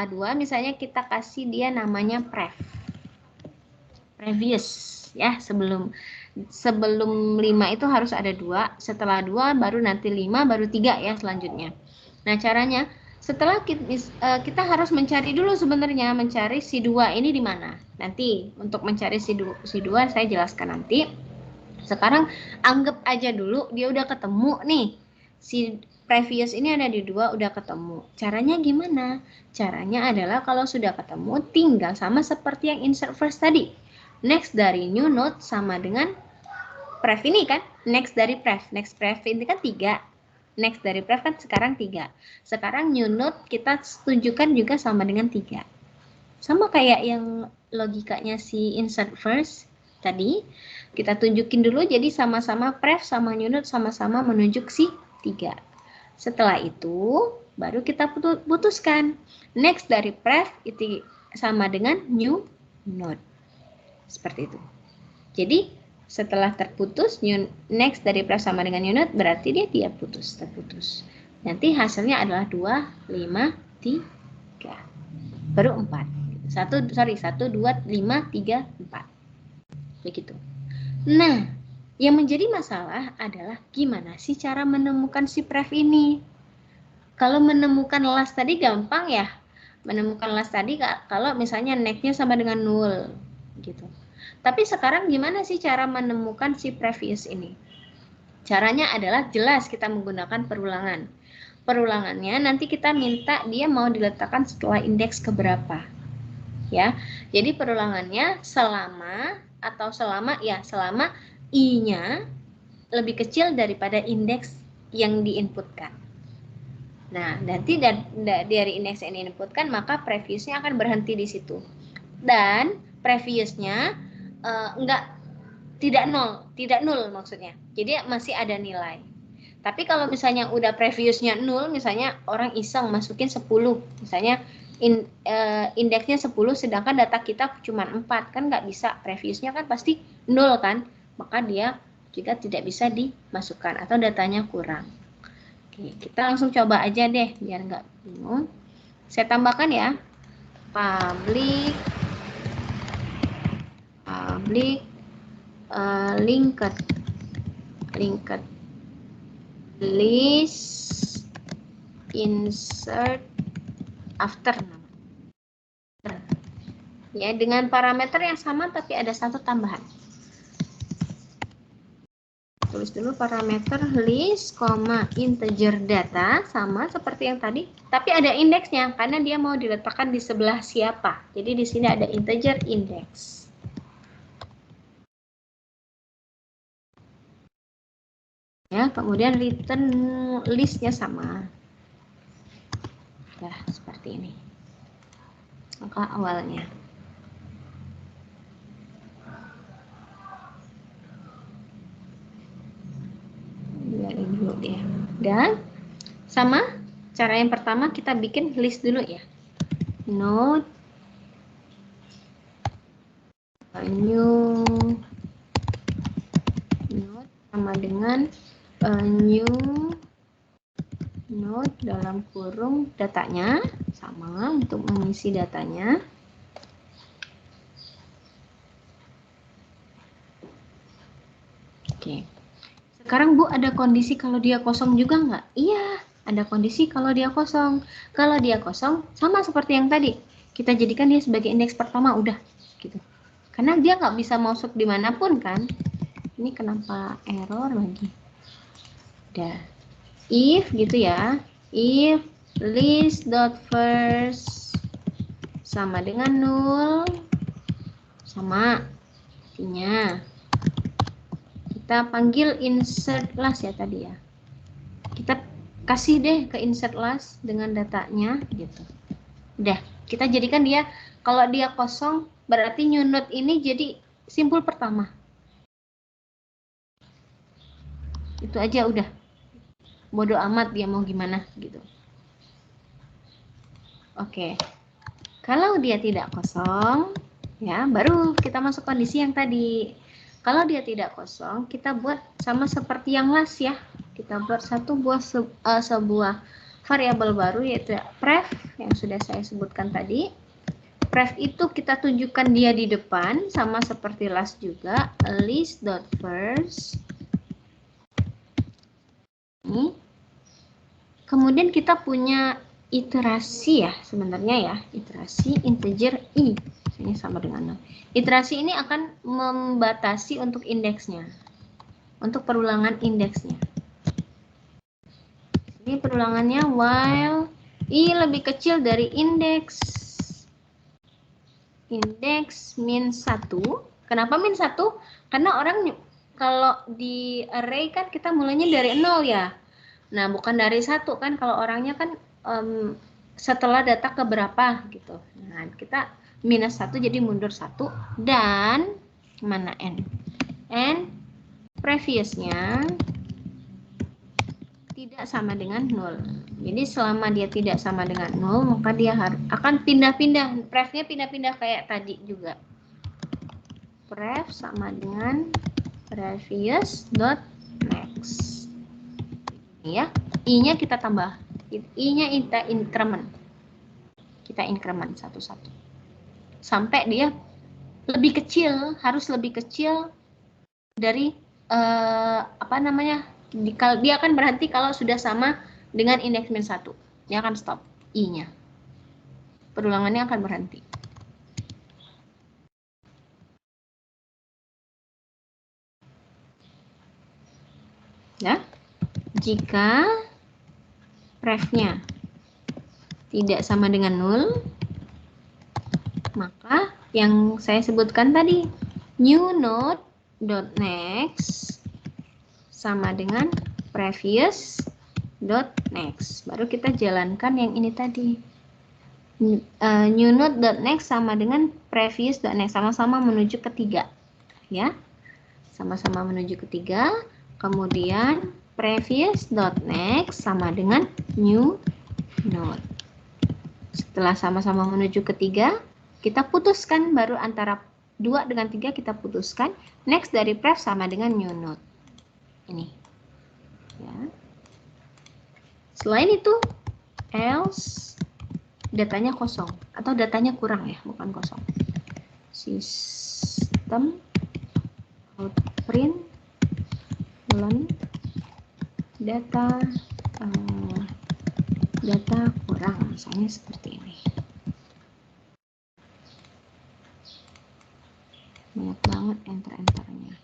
2 misalnya kita kasih dia namanya previous ya, sebelum 5 itu harus ada 2, setelah 2 baru nanti 5, baru 3 ya selanjutnya. Nah, caranya setelah kita harus mencari dulu sebenarnya, mencari si 2 ini di mana. Nanti untuk mencari si 2 saya jelaskan nanti. Sekarang anggap aja dulu dia udah ketemu nih. Si previous ini ada di 2, udah ketemu. Caranya gimana? Caranya adalah kalau sudah ketemu tinggal sama seperti yang insert first tadi. Next dari new node sama dengan pref ini kan. Next dari pref. Next pref ini kan 3. Next dari pref kan sekarang 3. Sekarang new node kita tunjukkan juga sama dengan 3. Sama kayak yang logikanya si insert first tadi, kita tunjukin dulu jadi sama-sama pref sama new node sama-sama menunjuk si 3. Setelah itu baru kita putuskan. Next dari pref itu sama dengan new node. Seperti itu. Jadi setelah terputus next dari pref sama dengan unit berarti dia terputus. Nanti hasilnya adalah 2, 5, 3. Baru 4. 1, 2, 5, 3, 4. Begitu. Nah, yang menjadi masalah adalah gimana sih cara menemukan si pref ini. Kalau menemukan last tadi gampang ya. Menemukan last tadi kalau misalnya next-nya sama dengan 0 gitu. Tapi sekarang gimana sih cara menemukan si previous ini? Caranya adalah jelas kita menggunakan perulangan. Perulangannya nanti kita minta dia mau diletakkan setelah indeks keberapa. Ya. Jadi perulangannya selama i-nya lebih kecil daripada indeks yang diinputkan. Nah, nanti dari indeks yang diinputkan maka previousnya akan berhenti di situ. Dan previousnya tidak nol maksudnya. Jadi masih ada nilai. Tapi kalau misalnya udah previousnya 0, misalnya orang iseng masukin 10, misalnya indeksnya 10 sedangkan data kita cuma 4, kan nggak bisa, previousnya kan pasti 0 kan, maka dia juga tidak bisa dimasukkan atau datanya kurang. Oke, kita langsung coba aja deh biar nggak bingung. Saya tambahkan ya, public linked list insert after ya, dengan parameter yang sama tapi ada satu tambahan. Tulis dulu parameter list, integer data sama seperti yang tadi, tapi ada indeksnya karena dia mau diletakkan di sebelah siapa. Jadi di sini ada integer index. Ya, kemudian return listnya sama. Ya, seperti ini. Angka awalnya. Biarin dulu ya. Dan sama cara yang pertama kita bikin list dulu ya. Node new node sama dengan new node dalam kurung datanya, sama untuk mengisi datanya. Oke. Sekarang Bu, ada kondisi kalau dia kosong juga nggak? Iya, ada kondisi kalau dia kosong. Kalau dia kosong, sama seperti yang tadi. Kita jadikan dia sebagai indeks pertama, udah. Gitu. Karena dia nggak bisa masuk dimanapun kan. Ini kenapa error lagi? Udah. If gitu ya. If list.first sama dengan 0. Sama. Artinya kita panggil insert last ya tadi ya. Kita kasih deh ke insert last dengan datanya gitu. Udah, kita jadikan dia kalau dia kosong berarti new node ini jadi simpul pertama. Itu aja udah. Bodoh amat dia mau gimana gitu. Oke. Kalau dia tidak kosong ya, baru kita masuk kondisi yang tadi. Kalau dia tidak kosong, kita buat sama seperti yang last ya. Kita buat sebuah variabel baru yaitu pref yang sudah saya sebutkan tadi. Pref itu kita tunjukkan dia di depan sama seperti last juga, list.first. Ini. Kemudian kita punya iterasi ya sebenarnya ya, iterasi integer i. Ini sama dengan 0. Iterasi ini akan membatasi untuk indeksnya. Untuk perulangan indeksnya. Ini perulangannya while i lebih kecil dari indeks min 1. Kenapa min 1? Karena orang kalau di array kan kita mulainya dari 0 ya. Nah, bukan dari 1 kan, kalau orangnya kan setelah data keberapa gitu. Nah, kita minus 1 jadi mundur 1 dan mana n? N previousnya tidak sama dengan 0. Jadi selama dia tidak sama dengan 0 maka dia akan pindah-pindah, prefnya pindah-pindah kayak tadi juga. Pref sama dengan previous dot next. Ya, i-nya kita tambah. I-nya kita increment. Kita increment satu-satu. Sampai dia lebih kecil, harus lebih kecil dari apa namanya? Dia akan berhenti kalau sudah sama dengan indeks min 1. Dia akan stop i-nya. Perulangannya akan berhenti. Ya, jika prefnya tidak sama dengan 0, maka yang saya sebutkan tadi, new node dot next sama dengan previous dot next. Baru kita jalankan yang ini tadi. New node dot next sama dengan previous dot next, sama-sama menuju ke 3. Ya. Sama-sama menuju ke 3. Kemudian previous dot next sama dengan new node. Setelah sama-sama menuju ke 3, kita putuskan baru antara 2 dengan 3 kita putuskan. Next dari pref sama dengan new node. Ini. Ya. Selain itu, else datanya kosong atau datanya kurang ya, bukan kosong. Sistem out print data kurang, misalnya seperti ini. Banyak banget enter-enternya.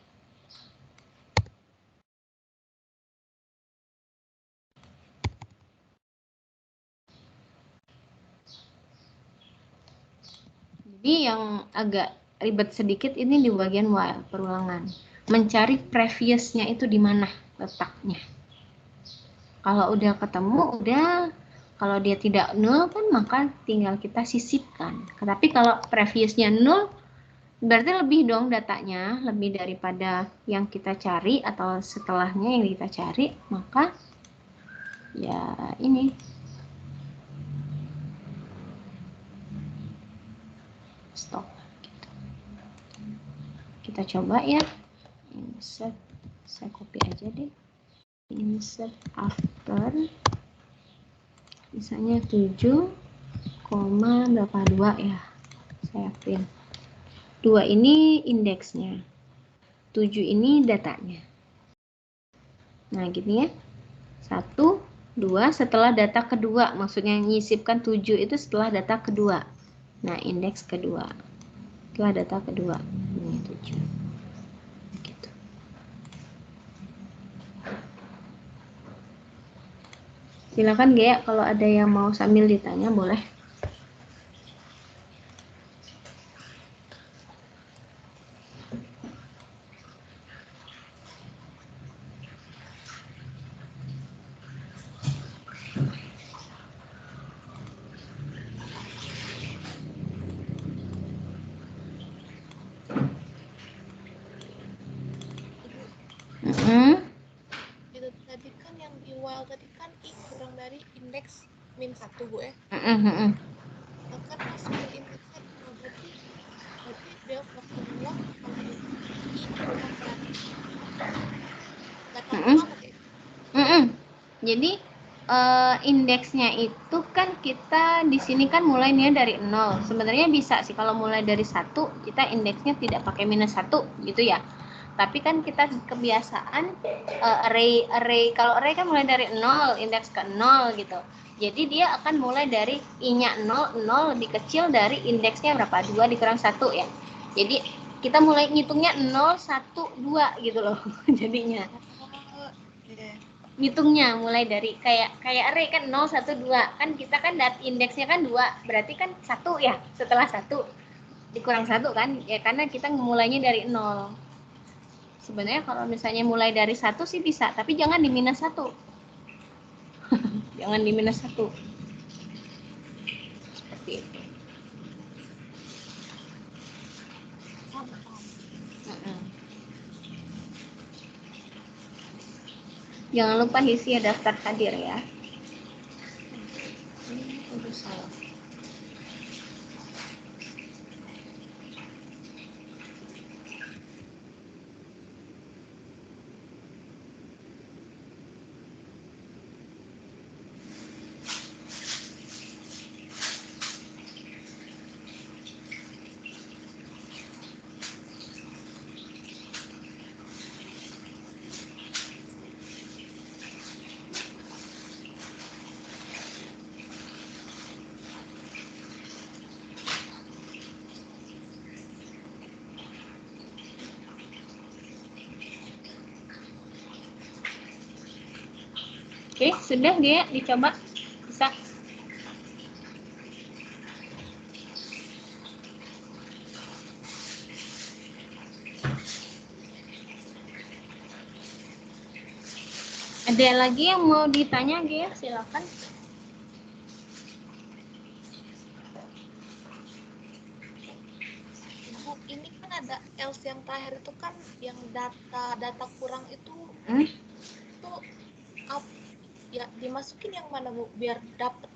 Jadi yang agak ribet sedikit ini di bagian while, perulangan. Mencari previousnya itu di mana letaknya. Kalau udah ketemu, udah. Kalau dia tidak 0 kan maka tinggal kita sisipkan. Tapi kalau previousnya 0, berarti lebih dong datanya, lebih daripada yang kita cari atau setelahnya yang kita cari, maka ya ini. Stop. Kita coba ya. Insert, saya copy aja deh. Insert after misalnya 7, berapa 2 ya, saya print 2 ini indeksnya, 7 ini datanya. Nah gini ya, 1, 2 setelah data kedua, maksudnya nyisipkan 7 itu setelah data kedua. Nah indeks kedua setelah data kedua ini 7 gitu. Silakan Gea, kalau ada yang mau sambil ditanya boleh. Itu tadi kan yang di while tadi kan i kurang dari indeks min 1 Bu ya. Akan masuk ke indeks 1, berarti dia waktu ngulang kalau i kurang dari data pertama ya. Jadi indeksnya itu kan kita di sini kan mulainya dari 0. Sebenarnya bisa sih kalau mulai dari 1 kita indeksnya tidak pakai minus 1 gitu ya. Tapi kan kita kebiasaan array kalau array kan mulai dari 0, indeks ke 0 gitu. Jadi dia akan mulai dari i-nya 0, 0 lebih kecil dari indeksnya berapa? 2 dikurang 1 ya. Jadi kita mulai ngitungnya 0, 1, 2 gitu loh jadinya. Ngitungnya mulai dari kayak array kan 0, 1, 2 kan kita kan indeksnya kan 2 berarti kan 1 ya, setelah 1 dikurang 1 kan ya, karena kita mulainya dari 0. Sebenarnya kalau misalnya mulai dari 1 sih bisa, tapi jangan di minus 1. Jangan di minus 1. Seperti itu. Jangan lupa isi daftar hadir ya. Ini udah salah. Oke, sudah Gea dicoba? Bisa? Ada lagi yang mau ditanya Gea? Silakan. Ibu, ini kan ada else yang terakhir itu kan yang data kurang itu itu ya dimasukin yang mana Bu biar dapet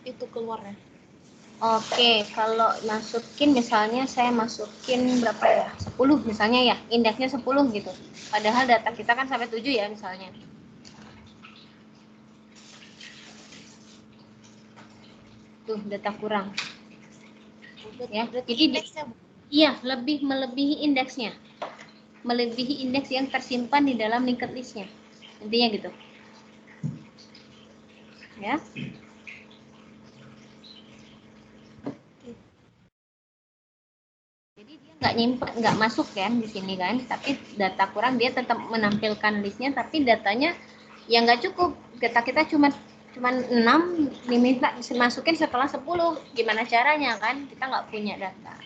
itu keluarnya? Oke, kalau masukin misalnya saya masukin berapa ya? 10 misalnya ya, indeksnya 10 gitu. Padahal data kita kan sampai 7 ya misalnya. Tuh, data kurang. Ya, jadi iya, lebih melebihi indeksnya. Melebihi indeks yang tersimpan di dalam linked list-nya. Intinya gitu. Ya. Jadi dia nggak nyimpan, nggak masuk kan di sini kan, tapi data kurang dia tetap menampilkan listnya, tapi datanya yang nggak cukup. Kita cuma 6 diminta masukin setelah 10. Gimana caranya kan? Kita nggak punya data.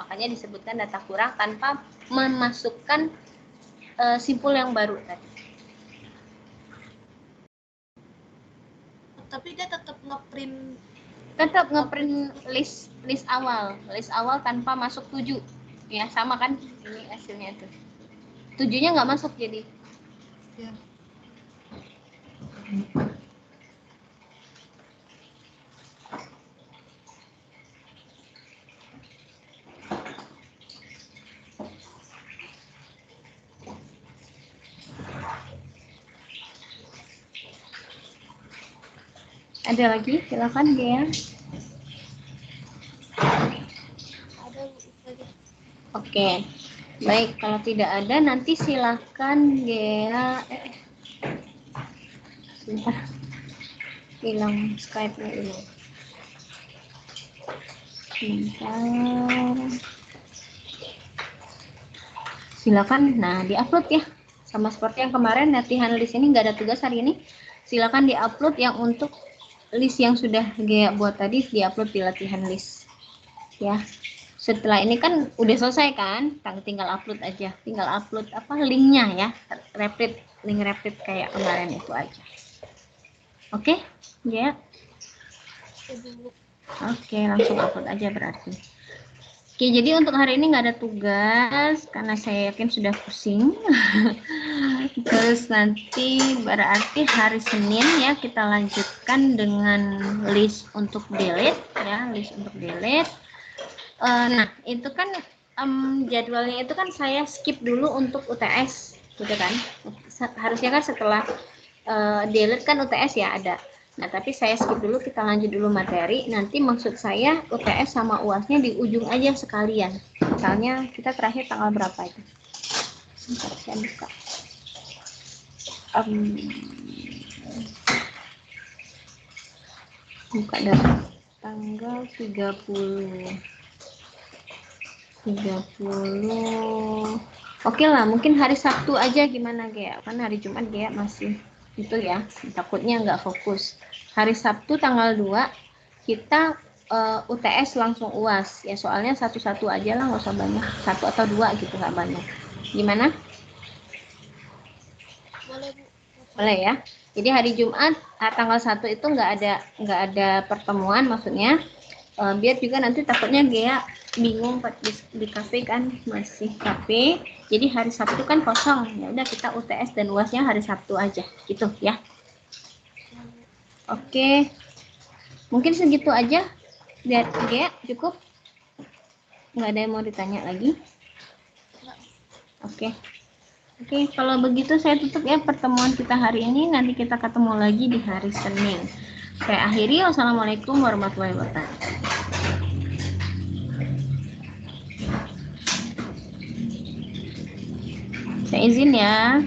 Makanya disebutkan data kurang tanpa memasukkan simpul yang baru tadi. Tapi dia tetap ngeprint list awal tanpa masuk 7 ya, sama kan ini hasilnya tuh 7-nya nggak masuk jadi ya. Ada lagi? Silakan Gea. Ada lagi. Oke. Baik, kalau tidak ada nanti silakan Gea. Sebentar. Hilang Skype-nya dulu. Sebentar. Silakan. Nah, diupload ya. Sama seperti yang kemarin latihan list ini nggak ada tugas hari ini. Silakan diupload yang untuk list yang sudah Gea buat tadi, diupload di latihan list. Ya. Setelah ini kan udah selesai kan, tinggal upload aja, tinggal upload apa linknya ya, link rapid kayak kemarin itu aja. Oke, ya. Oke, langsung upload aja berarti. Oke, jadi untuk hari ini nggak ada tugas karena saya yakin sudah pusing. Terus nanti berarti hari Senin ya kita lanjutkan dengan list untuk delete ya, list untuk delete. Nah, itu kan jadwalnya itu kan saya skip dulu untuk UTS, gitu kan? Harusnya kan setelah delete kan UTS ya ada. Nah, tapi saya skip dulu, kita lanjut dulu materi. Nanti maksud saya UTS sama UASnya di ujung aja sekalian. Misalnya kita terakhir tanggal berapa itu? Sebentar saya buka. Buka dari tanggal 30. Oke lah, mungkin hari Sabtu aja gimana Gea? Kan hari Jumat Gea masih itu ya, takutnya nggak fokus. Hari Sabtu tanggal 2 kita UTS langsung UAS ya, soalnya satu-satu aja lah, nggak usah banyak, 1 atau 2 gitu, nggak banyak. Gimana? Boleh Bu. Boleh ya. Jadi hari Jumat tanggal 1 itu nggak ada pertemuan, maksudnya biar juga nanti takutnya Gea bingung di kafe kan, masih kafe. Jadi hari Sabtu kan kosong, ya udah kita UTS dan UASnya hari Sabtu aja gitu ya. Oke, mungkin segitu aja. Biar Gea cukup, nggak ada yang mau ditanya lagi. Oke, kalau begitu saya tutup ya pertemuan kita hari ini. Nanti kita ketemu lagi di hari Senin. Saya akhiri. Wassalamualaikum warahmatullahi wabarakatuh. Saya izin ya.